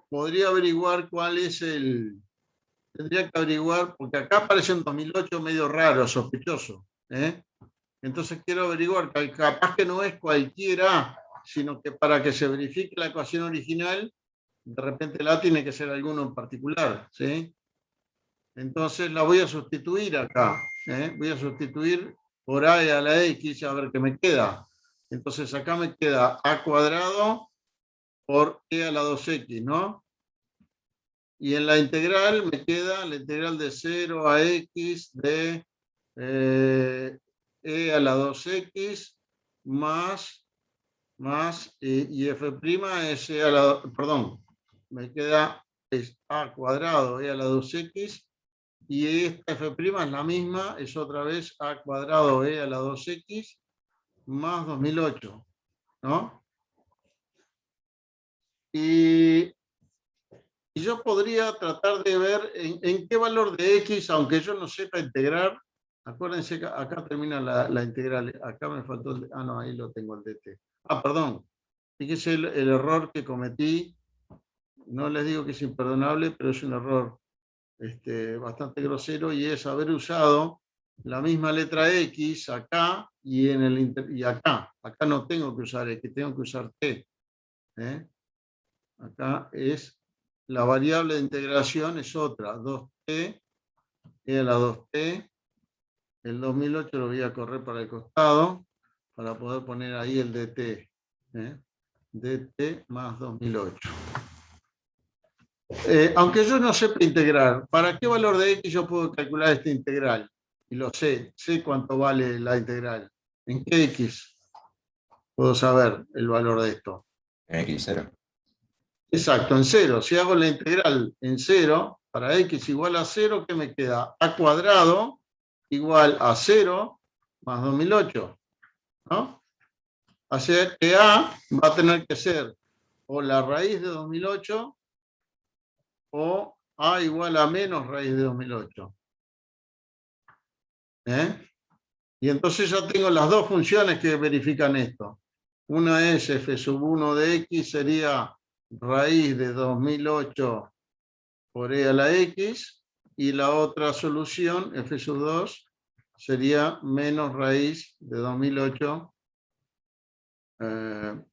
A: podría averiguar cuál es tendría que averiguar, porque acá aparece un 2008 medio raro, sospechoso. Entonces quiero averiguar, capaz que no es cualquiera, sino que para que se verifique la ecuación original, de repente la tiene que ser alguno en particular. ¿Sí? Entonces la voy a sustituir acá. Voy a sustituir por a a la x, a ver qué me queda. Entonces acá me queda a cuadrado por e a la 2x, ¿no? Y en la integral me queda la integral de 0 a x de e a la 2x más y f' es e a la, perdón, me queda es a cuadrado e a la 2x y esta f' es la misma, es otra vez a cuadrado e a la 2x más 2008, ¿no? Y yo podría tratar de ver en qué valor de x, aunque yo no sepa integrar, acuérdense que acá termina la integral, acá me faltó no, ahí lo tengo el dt. Perdón, fíjese el error que cometí, no les digo que es imperdonable, pero es un error bastante grosero, y es haber usado la misma letra x acá y acá. Acá no tengo que usar x, tengo que usar t. Acá es la variable de integración, es otra, 2t, e a la 2t. El 2008 lo voy a correr para el costado para poder poner ahí el dt. dt más 2008. Aunque yo no sepa integrar, ¿para qué valor de x yo puedo calcular esta integral? Y lo sé cuánto vale la integral. ¿En qué x puedo saber el valor de esto?
E: En X0.
A: Exacto, en 0. Si hago la integral en 0, para x igual a 0, ¿qué me queda? A cuadrado igual a 0 más 2008. ¿No? Así que a va a tener que ser o la raíz de 2008 o a igual a menos raíz de 2008. Y entonces ya tengo las dos funciones que verifican esto. Una es f⁻1 de x, sería raíz de 2008 por e a la x, y la otra solución, f⁻2, sería menos raíz de 2008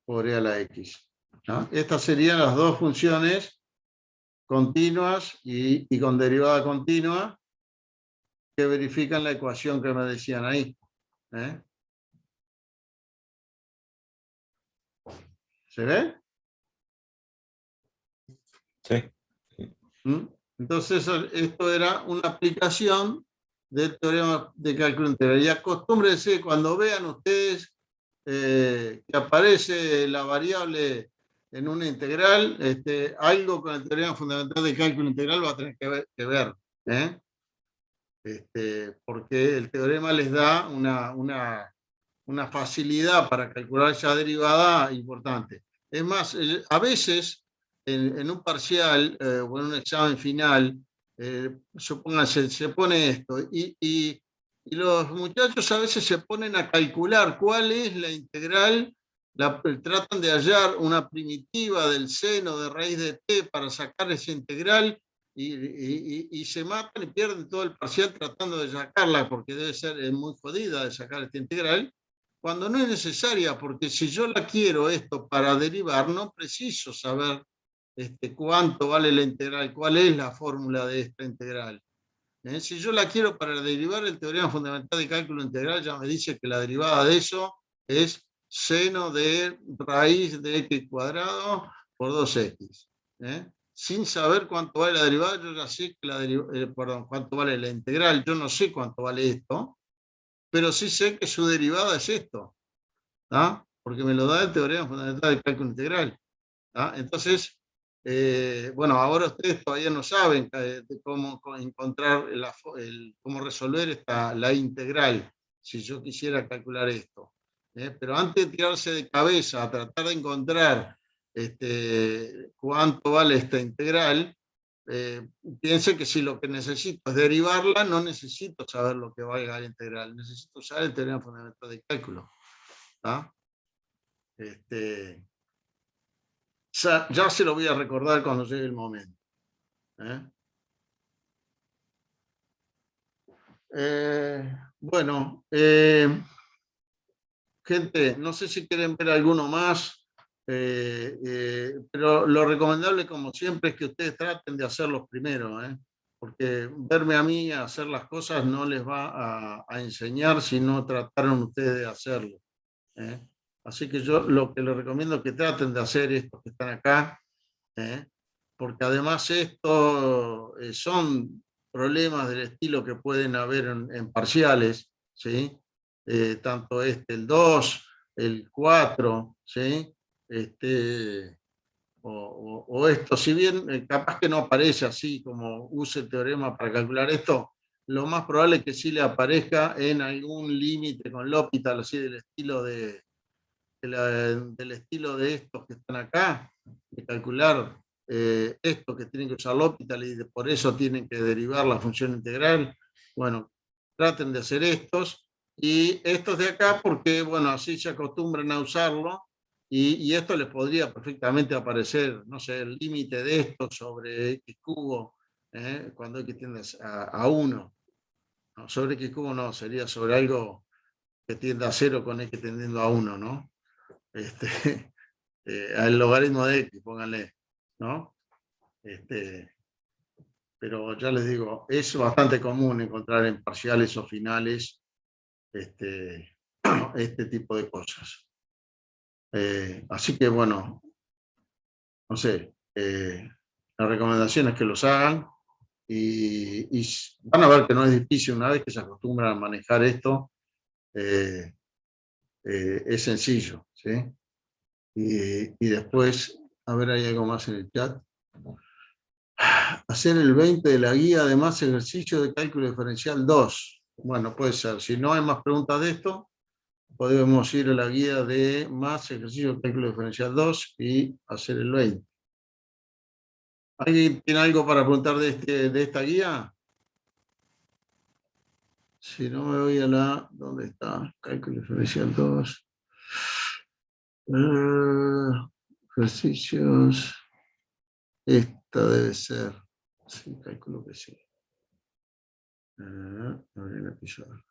A: por e a la x. ¿No? Estas serían las dos funciones continuas y con derivada continua que verifican la ecuación que me decían ahí. ¿Se ve?
E: Sí.
A: Entonces, esto era una aplicación del teorema de cálculo integral. Y acostúmbrense, cuando vean ustedes que aparece la variable en una integral, algo con el teorema fundamental de cálculo integral va a tener que ver. Porque el teorema les da una facilidad para calcular esa derivada importante. Es más, a veces en un parcial o en un examen final, supóngase, se pone esto, y los muchachos a veces se ponen a calcular cuál es la integral, tratan de hallar una primitiva del seno de raíz de t para sacar esa integral, y se matan y pierden todo el parcial tratando de sacarla, porque debe ser muy jodida de sacar esta integral, cuando no es necesaria, porque si yo la quiero esto para derivar, no preciso saber cuánto vale la integral, cuál es la fórmula de esta integral. Si yo la quiero para derivar el teorema fundamental de cálculo integral, ya me dice que la derivada de eso es seno de raíz de x cuadrado por 2x. Sin saber cuánto vale la derivada, yo ya sé que cuánto vale la integral, yo no sé cuánto vale esto, pero sí sé que su derivada es esto, porque me lo da el teorema fundamental de cálculo integral. Entonces, bueno, ahora ustedes todavía no saben cómo encontrar, cómo resolver la integral, si yo quisiera calcular esto. Pero antes de tirarse de cabeza a tratar de encontrar cuánto vale esta integral, piense que si lo que necesito es derivarla, no necesito saber lo que valga la integral, necesito usar el teorema fundamental de cálculo. Ya se lo voy a recordar cuando llegue el momento. Bueno, gente, no sé si quieren ver alguno más, pero lo recomendable, como siempre, es que ustedes traten de hacerlos primero, porque verme a mí hacer las cosas no les va a enseñar si no trataron ustedes de hacerlo. Así que yo lo que les recomiendo es que traten de hacer estos que están acá, porque además estos son problemas del estilo que pueden haber en parciales, ¿sí? Tanto el 2, el 4, ¿sí? O esto, si bien capaz que no aparece así como use el teorema para calcular esto, lo más probable es que sí le aparezca en algún límite con L'Hopital, así del estilo del estilo de estos que están acá, de calcular esto que tienen que usar L'Hopital y por eso tienen que derivar la función integral. Bueno, traten de hacer estos y estos de acá porque, bueno, así se acostumbran a usarlo y esto les podría perfectamente aparecer, no sé, el límite de esto sobre x cubo, cuando x tiende a 1. No, sobre x cubo no, sería sobre algo que tiende a 0 con x tendiendo a 1, ¿no? Al logaritmo de x, pónganle, ¿no? Pero ya les digo, es bastante común encontrar en parciales o finales este tipo de cosas. Así que bueno, no sé, la recomendación es que los hagan y van a ver que no es difícil una vez que se acostumbran a manejar esto, es sencillo, ¿sí? Y después, a ver, hay algo más en el chat. Hacer el 20 de la guía, además, ejercicio de cálculo diferencial 2. Bueno, puede ser. Si no hay más preguntas de esto, podemos ir a la guía de más ejercicio de cálculo diferencial 2 y hacer el 20. ¿Alguien tiene algo para preguntar de esta guía? Si no, me voy a ¿dónde está? Cálculo diferencial 2. Ejercicios. Esta debe ser. Sí, calculo que sí. Abrir la pizarra.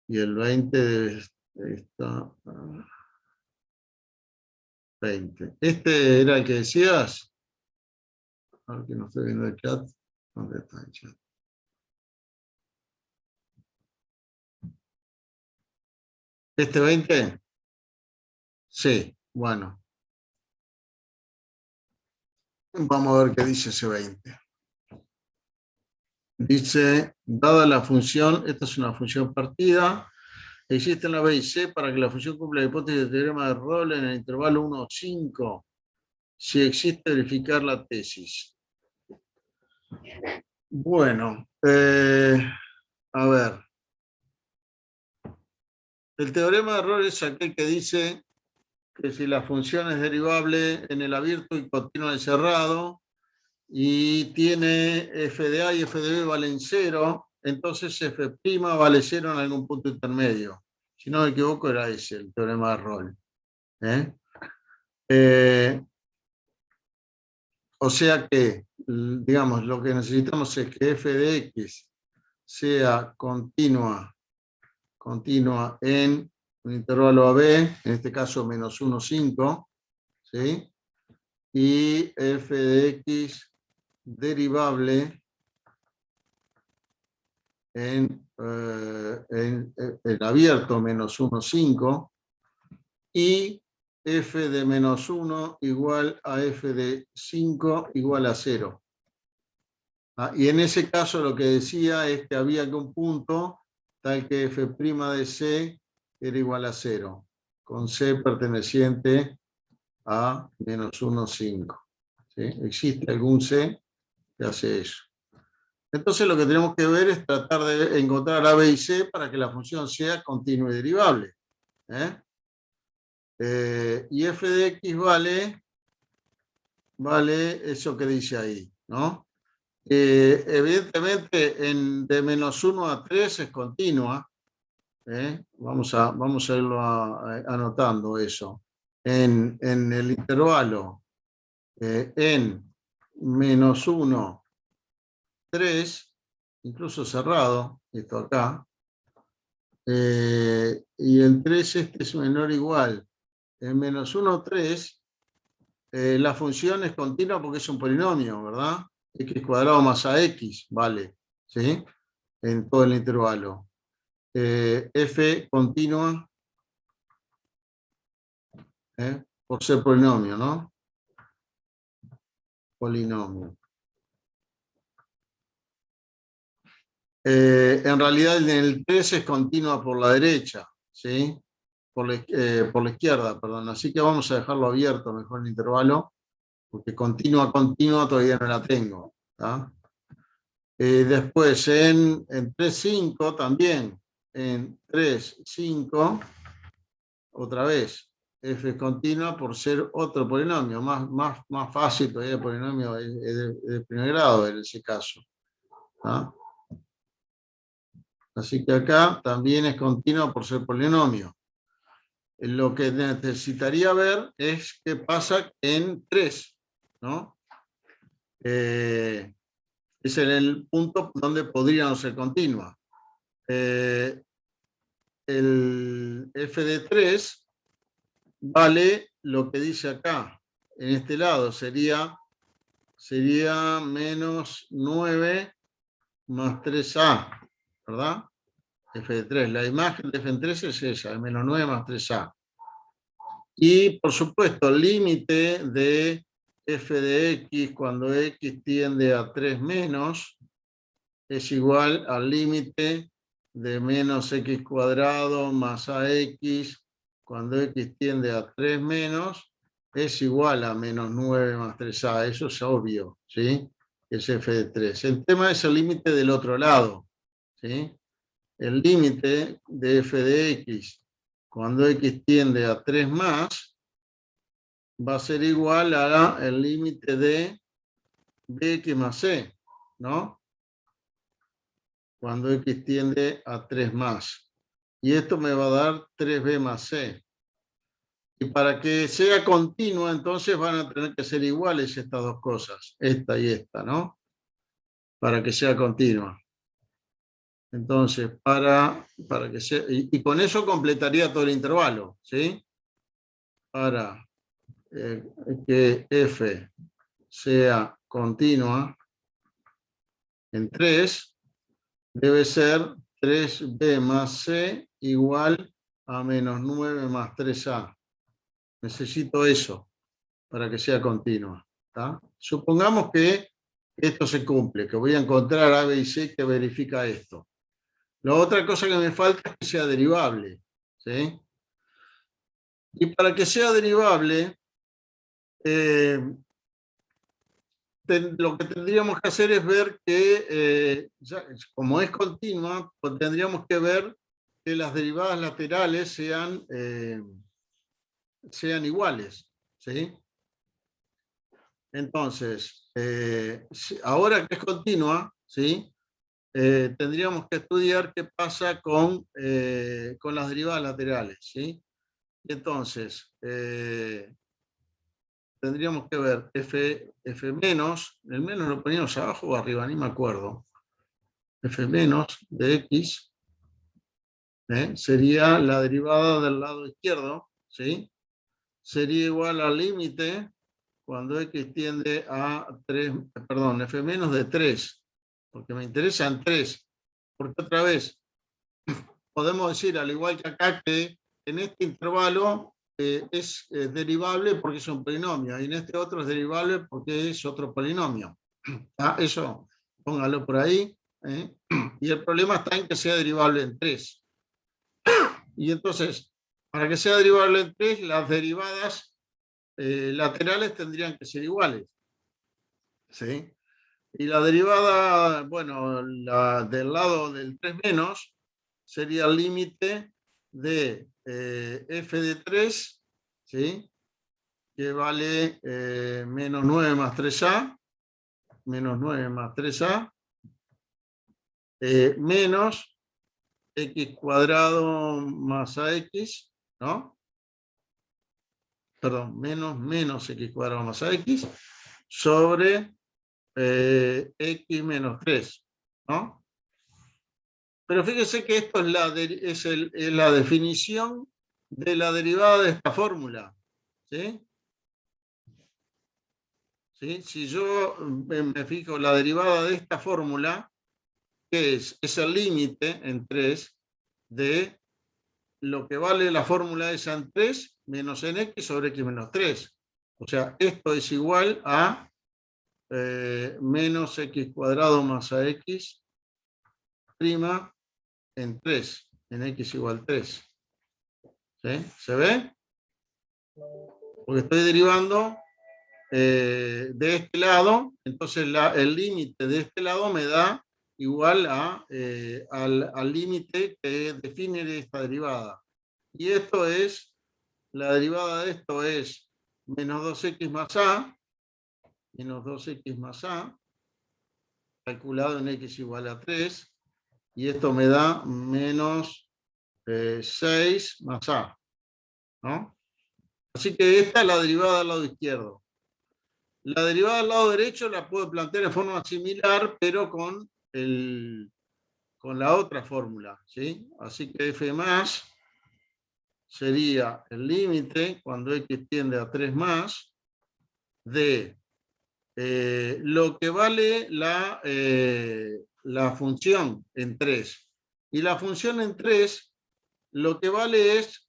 A: Y el 20 debe estar. 20. ¿Este era el que decías? Ahora que no estoy viendo el chat. ¿Dónde está el chat? ¿Este 20? Sí, bueno. Vamos a ver qué dice ese 20. Dice, dada la función, esta es una función partida, existen la B y C para que la función cumpla la hipótesis del teorema de Rolle en el intervalo 1 o 5. Si existe, verificar la tesis. Bueno, a ver. El teorema de Rolle es aquel que dice que si la función es derivable en el abierto y continua en el cerrado, y tiene f de A y f de B valen 0, entonces f' vale 0 en algún punto intermedio. Si no me equivoco, era ese el teorema de Rolle. O sea que, digamos, lo que necesitamos es que f de x sea continua en un intervalo AB, en este caso menos 1, 5, ¿sí? Y f de x derivable en el abierto menos 1, 5, y f de menos 1 igual a f de 5 igual a 0. Y en ese caso lo que decía es que había que un punto tal que f' de c era igual a 0, con c perteneciente a menos 1, 5. ¿Sí? ¿Existe algún c que hace eso? Entonces lo que tenemos que ver es tratar de encontrar a, b y c para que la función sea continua y derivable. Y f de x vale eso que dice ahí, ¿no? Evidentemente de menos 1 a 3 es continua. Vamos a irlo anotando eso. En el intervalo en menos 1, 3, incluso cerrado, esto acá, y en 3 este es menor o igual. En menos 1, 3, la función es continua porque es un polinomio, ¿verdad? X cuadrado más AX, vale, ¿sí? En todo el intervalo. F continua por ser polinomio, ¿no? Polinomio. En realidad en el 3 es continua por la derecha, ¿sí? Por la izquierda, perdón. Así que vamos a dejarlo abierto mejor el intervalo, porque continua todavía no la tengo. ¿Tá? Después en 3, 5 también. En 3, 5, otra vez, f es continua por ser otro polinomio, más fácil todavía el polinomio de primer grado en ese caso. ¿Tá? Así que acá también es continua por ser polinomio. Lo que necesitaría ver es qué pasa en 3, ¿no? Ese es el punto donde podría no ser continua. El f de 3 vale lo que dice acá. En este lado sería menos 9 más 3a, ¿verdad? F de 3. La imagen de f de 3 es esa, es menos 9 más 3a. Y, por supuesto, el límite de f de x cuando x tiende a 3 menos es igual al límite de menos x cuadrado más ax cuando x tiende a 3 menos es igual a menos 9 más 3a. Eso es obvio, ¿sí? Es f de 3. El tema es el límite del otro lado, ¿sí? El límite de f de x cuando x tiende a 3 más va a ser igual al límite de bx más c, ¿no? Cuando x tiende a 3 más. Y esto me va a dar 3b más c. Y para que sea continua, entonces van a tener que ser iguales estas dos cosas, esta y esta, ¿no? Para que sea continua. Entonces, para que sea... Y con eso completaría todo el intervalo, ¿sí? Para que f sea continua en 3, debe ser 3b más c igual a menos 9 más 3a. Necesito eso para que sea continua. ¿Tá? Supongamos que esto se cumple, que voy a encontrar a, b y c que verifica esto. La otra cosa que me falta es que sea derivable. ¿Sí? Y para que sea derivable, lo que tendríamos que hacer es ver que, como es continua, pues tendríamos que ver que las derivadas laterales sean sean iguales, ¿sí? Entonces, ahora que es continua, ¿sí? Tendríamos que estudiar qué pasa con las derivadas laterales, ¿sí? Y entonces, tendríamos que ver f menos, el menos lo poníamos abajo o arriba, ni me acuerdo. F menos de x sería la derivada del lado izquierdo, ¿sí? Sería igual al límite cuando x tiende a 3, perdón, f menos de 3, porque me interesan 3, porque otra vez podemos decir, al igual que acá, que en este intervalo es derivable porque es un polinomio, y en este otro es derivable porque es otro polinomio. Eso póngalo por ahí, y el problema está en que sea derivable en 3. Y entonces, para que sea derivable en 3, las derivadas laterales tendrían que ser iguales, ¿sí? Y la derivada, bueno, la del lado del 3 menos, sería el límite de f de 3, ¿sí? Que vale menos 9 más 3a, menos 9 más 3a, menos x cuadrado más ax, ¿no? Perdón, menos x cuadrado más ax, sobre x menos 3, ¿no? Pero fíjese que esto es la definición de la derivada de esta fórmula, ¿sí? ¿Sí? Si yo me fijo la derivada de esta fórmula, ¿qué es? Es el límite en 3 de lo que vale la fórmula esa en 3 menos en x sobre x menos 3. O sea, esto es igual a menos x cuadrado más ax prima en 3, en x igual 3. ¿Sí? ¿Se ve? Porque estoy derivando de este lado, entonces el límite de este lado me da igual al límite que define esta derivada. Y esto es, la derivada de esto es menos 2x más a, menos 2x más a, calculado en x igual a 3, y esto me da menos 6 más a, ¿no? Así que esta es la derivada del lado izquierdo. La derivada del lado derecho la puedo plantear de forma similar, pero con la otra fórmula, ¿sí? Así que f más sería el límite, cuando x tiende a 3 más, de lo que vale la función en 3. Y la función en 3, lo que vale es,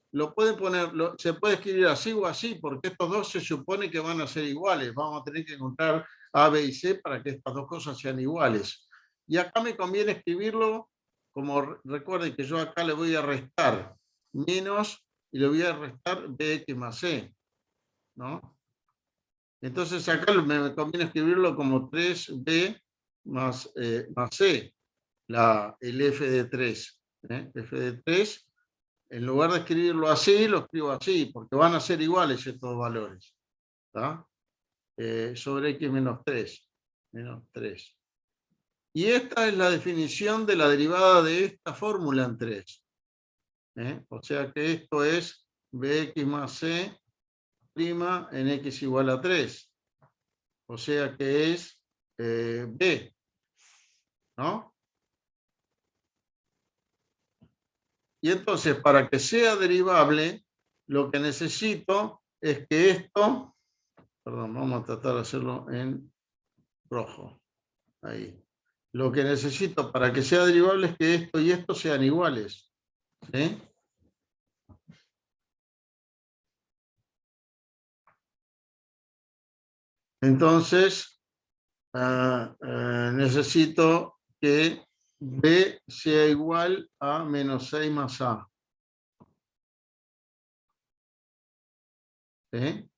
A: se puede escribir así o así, porque estos dos se supone que van a ser iguales. Vamos a tener que encontrar A, B y C para que estas dos cosas sean iguales. Y acá me conviene escribirlo, como recuerden que yo acá le voy a restar menos y le voy a restar BX más C, ¿no? Entonces acá me conviene escribirlo como 3B más C, el F de 3. F de 3, en lugar de escribirlo así, lo escribo así, porque van a ser iguales estos valores. ¿Está? Sobre x menos 3. Menos 3. Y esta es la definición de la derivada de esta fórmula en 3. O sea que esto es bx más c prima en x igual a 3. O sea que es b, ¿no? Y entonces, para que sea derivable, lo que necesito es que esto, perdón, vamos a tratar de hacerlo en rojo, ahí. Lo que necesito para que sea derivable es que esto y esto sean iguales, ¿sí? Entonces, necesito que B sea igual a menos 6 más A. ¿Sí?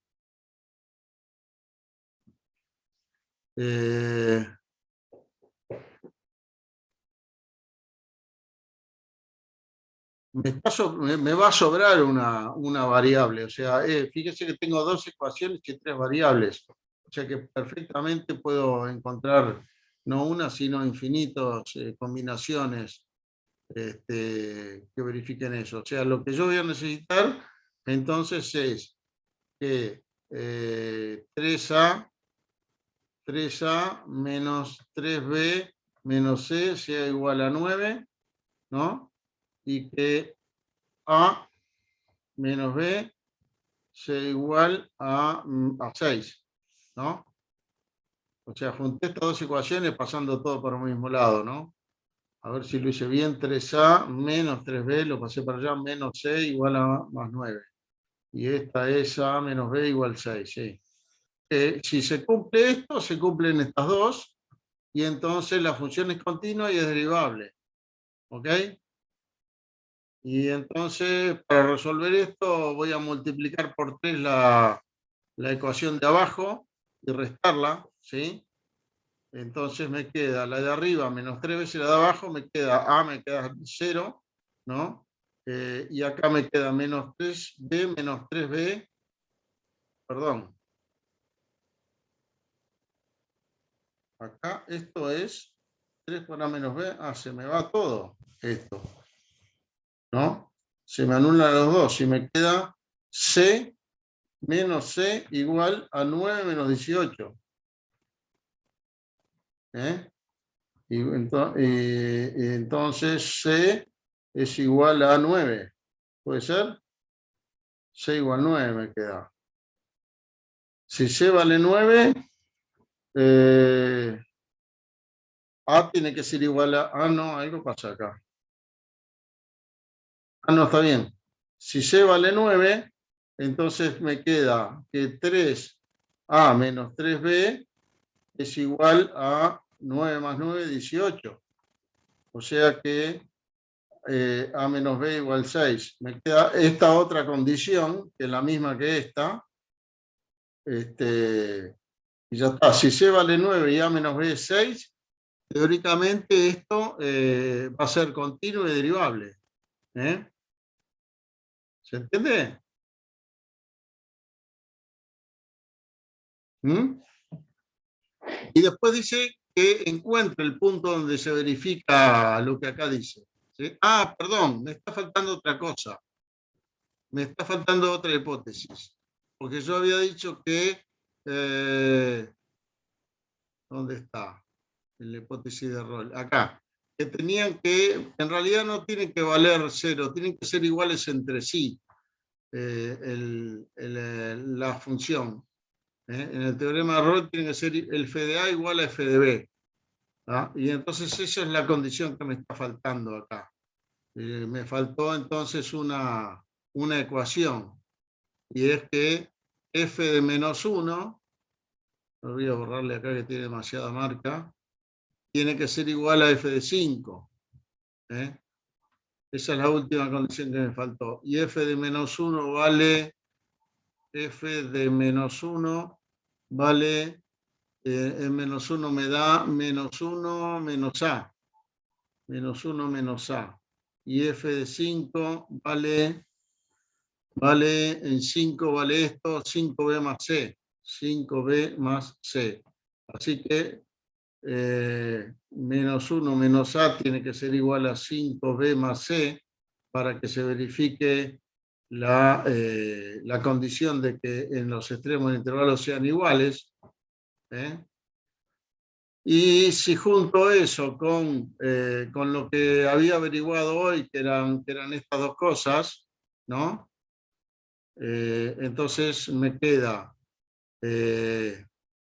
A: me va a sobrar una variable. O sea, fíjese que tengo dos ecuaciones y tres variables. O sea que perfectamente puedo encontrar no una, sino infinitas combinaciones que verifiquen eso. O sea, lo que yo voy a necesitar entonces es que 3A menos 3B menos C sea igual a 9, ¿no? Y que A menos B sea igual a 6, ¿no? O sea, junté estas dos ecuaciones pasando todo por el mismo lado, ¿no? A ver si lo hice bien. 3A menos 3B, lo pasé para allá, menos C igual a más 9. Y esta es A menos B igual 6, sí. Si se cumple esto, se cumplen estas dos, y entonces la función es continua y es derivable. ¿Ok? Y entonces, para resolver esto, voy a multiplicar por 3 la ecuación de abajo y restarla, ¿sí? Entonces me queda la de arriba menos 3 veces la de abajo, me queda A, me queda 0, ¿no? Y acá me queda menos 3B menos 3B, perdón. Acá esto es 3 para menos B, se me va todo esto, ¿no? Se me anulan los dos y me queda C menos C igual a 9 menos 18. Y entonces C es igual a 9. ¿Puede ser? C igual 9 me queda. Si C vale 9, A tiene que ser igual a... no, algo pasa acá. No, está bien. Si C vale 9, entonces me queda que 3A menos 3B es igual a 9 más 9, 18. O sea que A menos B igual 6. Me queda esta otra condición, que es la misma que esta. Y ya está. Si C vale 9 y A menos B es 6, teóricamente esto va a ser continuo y derivable. ¿Se entiende? ¿Mm? Y después dice que encuentre el punto donde se verifica lo que acá dice. ¿Sí? Perdón, me está faltando otra cosa. Me está faltando otra hipótesis. Porque yo había dicho que... ¿dónde está? La hipótesis de rol. Acá. Que tenían que... En realidad no tienen que valer 0, tienen que ser iguales entre sí. La función. En el teorema de Rolle tiene que ser el f de A igual a f de B. Y entonces esa es la condición que me está faltando acá. Me faltó entonces una ecuación. Y es que f de menos 1, voy a borrarle acá que tiene demasiada marca, tiene que ser igual a f de 5. Esa es la última condición que me faltó. Y f de menos 1 vale... f de menos 1 vale... el menos 1 me da menos 1 menos A. Menos 1 menos A. Y f de 5 vale... en 5 vale esto, 5B más C. 5B más C. Así que menos 1 menos A tiene que ser igual a 5B más C para que se verifique la condición de que en los extremos del intervalo sean iguales. Y si junto eso con lo que había averiguado hoy, que eran estas dos cosas, ¿no? Entonces me queda,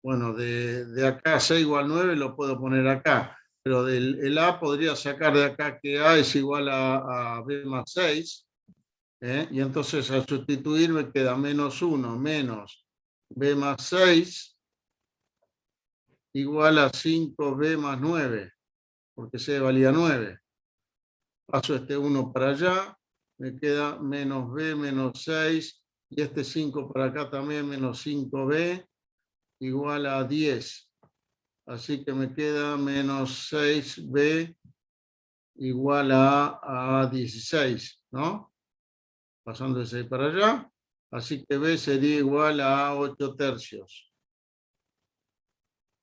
A: bueno, de acá C igual 9 lo puedo poner acá, pero el A podría sacar de acá que A es igual a B más 6, y entonces al sustituir me queda menos 1 menos B más 6 igual a 5B más 9, porque C valía 9. Paso este 1 para allá, me queda menos B menos 6, y este 5 para acá también, menos 5B, igual a 10. Así que me queda menos 6B igual a 16. ¿no? Pasando de 6 para allá. Así que B sería igual a 8 tercios.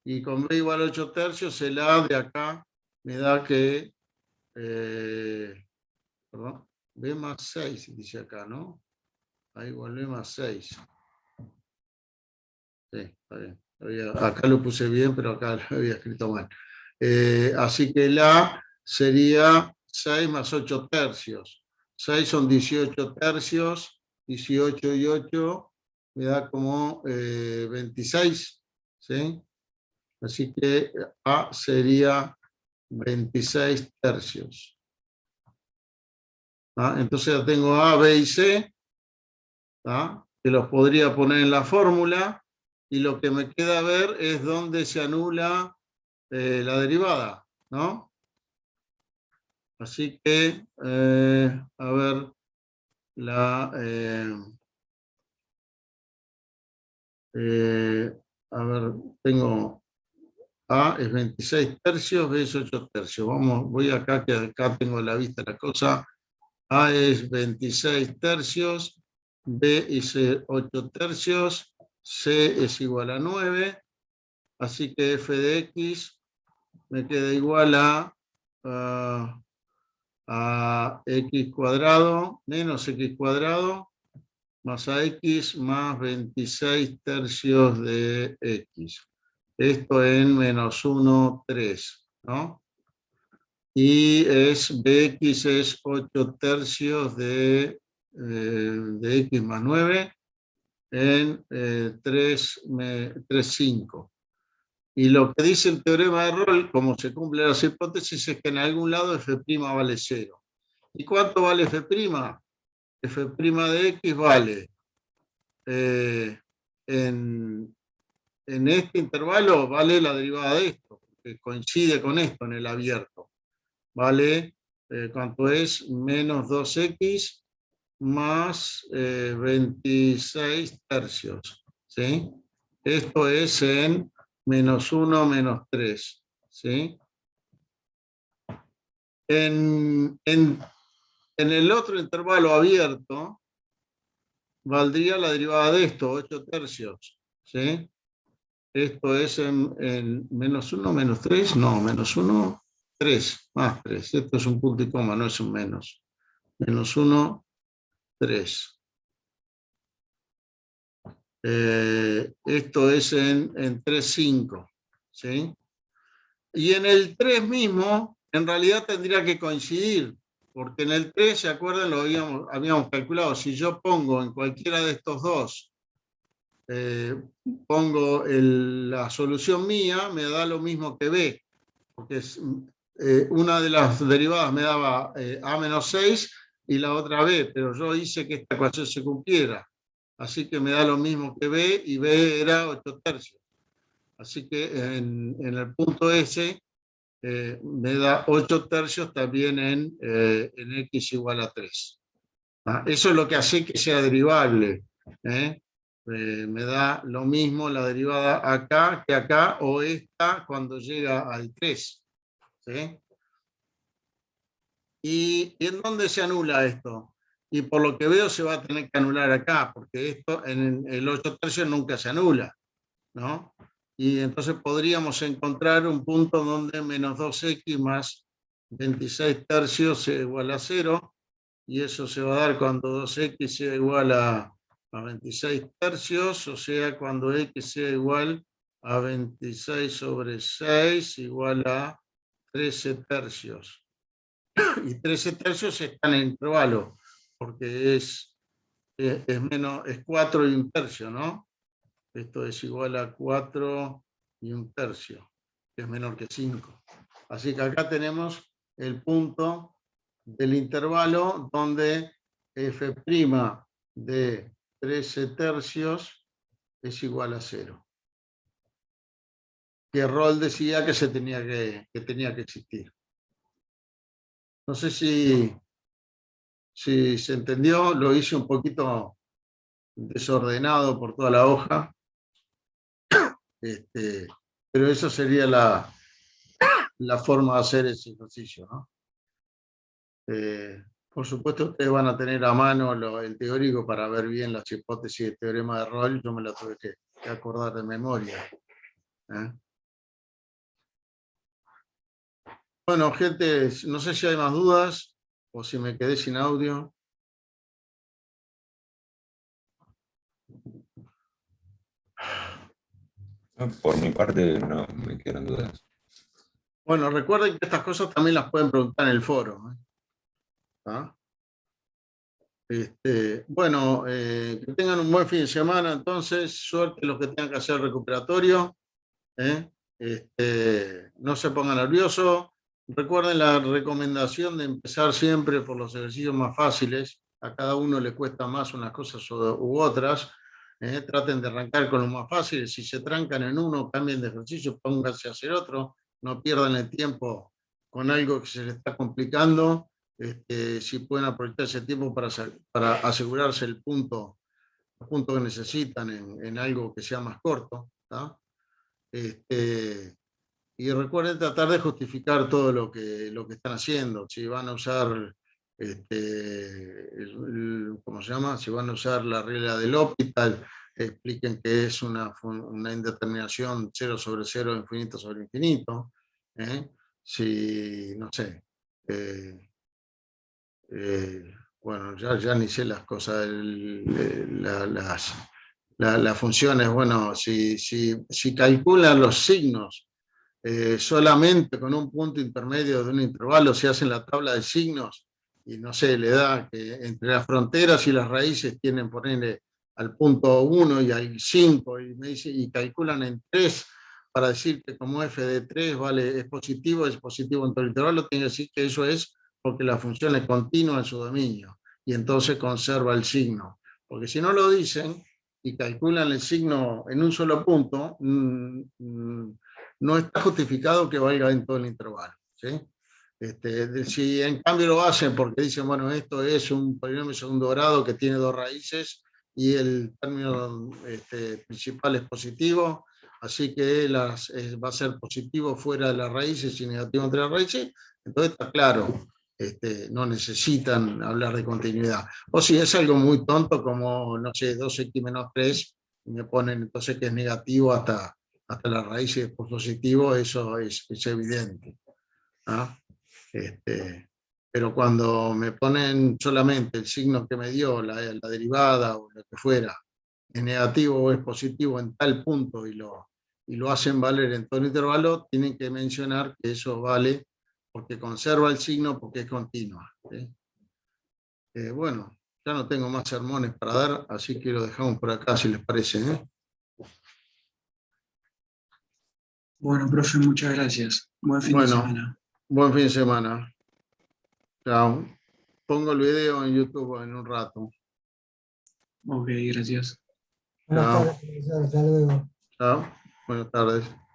A: Y con B igual a 8 tercios, el A de acá me da que, perdón, B más 6, dice acá, ¿no? A igual B más 6. Sí, está bien. Acá lo puse bien, pero acá lo había escrito mal. Así que el A sería 6 más 8 tercios. 6 son 18 tercios, 18 y 8 me da como 26, ¿sí? Así que A sería 26 tercios. ¿Ah? Entonces ya tengo A, B y C, ¿ah? Que los podría poner en la fórmula, y lo que me queda ver es dónde se anula la derivada, ¿no? Así que, a ver, a ver, tengo A es 26 tercios, B es 8 tercios. Voy acá, que acá tengo a la vista la cosa. A es 26 tercios, B es 8 tercios, C es igual a 9, así que f de x me queda igual a x cuadrado menos x cuadrado más ax más 26 tercios de x. Esto en menos 1, 3, ¿no? Y bx es 8 tercios de x más 9 en 3, 5. Y lo que dice el teorema de Rolle, como se cumplen las hipótesis, es que en algún lado f' vale 0. ¿Y cuánto vale f'? F' de x vale en este intervalo vale la derivada de esto, que coincide con esto en el abierto. Vale, ¿cuánto es? Menos 2x más 26 tercios. ¿Sí? Esto es en menos 1, menos 3. ¿Sí? En el otro intervalo abierto, valdría la derivada de esto, 8 tercios. ¿Sí? Esto es en menos 1, menos 3, no, menos 1, 3, más 3. Esto es un punto y coma, no es un menos. Menos 1, 3. Esto es en 3, 5. ¿Sí? Y en el 3 mismo, en realidad tendría que coincidir, porque en el 3, ¿se acuerdan? Lo habíamos calculado. Si yo pongo en cualquiera de estos dos, pongo la solución mía, me da lo mismo que B, porque una de las derivadas me daba A menos 6 y la otra B, pero yo hice que esta ecuación se cumpliera. Así que me da lo mismo que B, y B era 8 tercios. Así que en el punto S me da 8 tercios también en x igual a 3. ¿Ah? Eso es lo que hace que sea derivable. Me da lo mismo la derivada acá que acá, o esta cuando llega al 3. ¿Sí? ¿Y en dónde se anula esto? Y por lo que veo se va a tener que anular acá, porque esto en el 8 tercios nunca se anula, ¿no? Y entonces podríamos encontrar un punto donde menos 2x más 26 tercios sea igual a 0, y eso se va a dar cuando 2x sea igual a 26 tercios, o sea, cuando x sea igual a 26 sobre 6 igual a 13 tercios. Y 13 tercios están en intervalo, porque es 4 y un tercio, ¿no? Esto es igual a 4 y un tercio, que es menor que 5. Así que acá tenemos el punto del intervalo donde f' de 13 tercios es igual a 0. Que Rolle decía que tenía que existir. No sé si se entendió, lo hice un poquito desordenado por toda la hoja, pero eso sería la forma de hacer ese ejercicio, ¿no? Por supuesto, ustedes van a tener a mano el teórico para ver bien las hipótesis del teorema de Rolle. Yo me la tuve que acordar de memoria. Bueno, gente, no sé si hay más dudas o si me quedé sin audio.
E: Por mi parte, no me quedan dudas.
A: Bueno, recuerden que estas cosas también las pueden preguntar en el foro. ¿Ah? Bueno, que tengan un buen fin de semana, entonces, suerte los que tengan que hacer recuperatorio. No se pongan nerviosos. Recuerden la recomendación de empezar siempre por los ejercicios más fáciles. A cada uno le cuesta más unas cosas u otras. Traten de arrancar con lo más fácil. Si se trancan en uno, cambien de ejercicio, pónganse a hacer otro. No pierdan el tiempo con algo que se les está complicando. Si pueden aprovechar ese tiempo para asegurarse el punto que necesitan en algo que sea más corto. Y recuerden tratar de justificar todo lo que están haciendo. Si van a usar, ¿cómo se llama? Si van a usar la regla del L'Hopital, expliquen que es una indeterminación 0 sobre 0, infinito sobre infinito. Si, no sé, bueno, ya ni sé las cosas, las funciones, bueno, si calculan los signos solamente con un punto intermedio de un intervalo, se hace en la tabla de signos y no sé, le da que entre las fronteras y las raíces tienen, ponerle al punto 1 y al 5 y me dice, y calculan en 3 para decir que como f de 3 vale, es positivo en todo el intervalo, tiene que decir que eso es porque la función es continua en su dominio y entonces conserva el signo. Porque si no lo dicen y calculan el signo en un solo punto, no está justificado que valga en todo el intervalo. ¿Sí? Si en cambio lo hacen porque dicen, bueno, esto es un polinomio de segundo grado que tiene dos raíces y el término principal es positivo, así que va a ser positivo fuera de las raíces y negativo entre las raíces, entonces está claro, no necesitan hablar de continuidad. O si es algo muy tonto como, no sé, 2x menos 3, y me ponen entonces que es negativo hasta la raíz y después positivo, eso es evidente. ¿Ah? Pero cuando me ponen solamente el signo que me dio, la derivada o lo que fuera, es negativo o es positivo en tal punto y lo hacen valer en todo el intervalo, tienen que mencionar que eso vale porque conserva el signo, porque es continua. Bueno, ya no tengo más sermones para dar, así que lo dejamos por acá, si les parece.
D: Bueno, profe, muchas gracias. Buen fin de semana.
A: Buen fin de semana. Chao. Pongo el video en YouTube en un rato.
D: Ok, gracias.
C: Buenas tardes, profesor. Hasta luego.
A: Chao. Buenas tardes.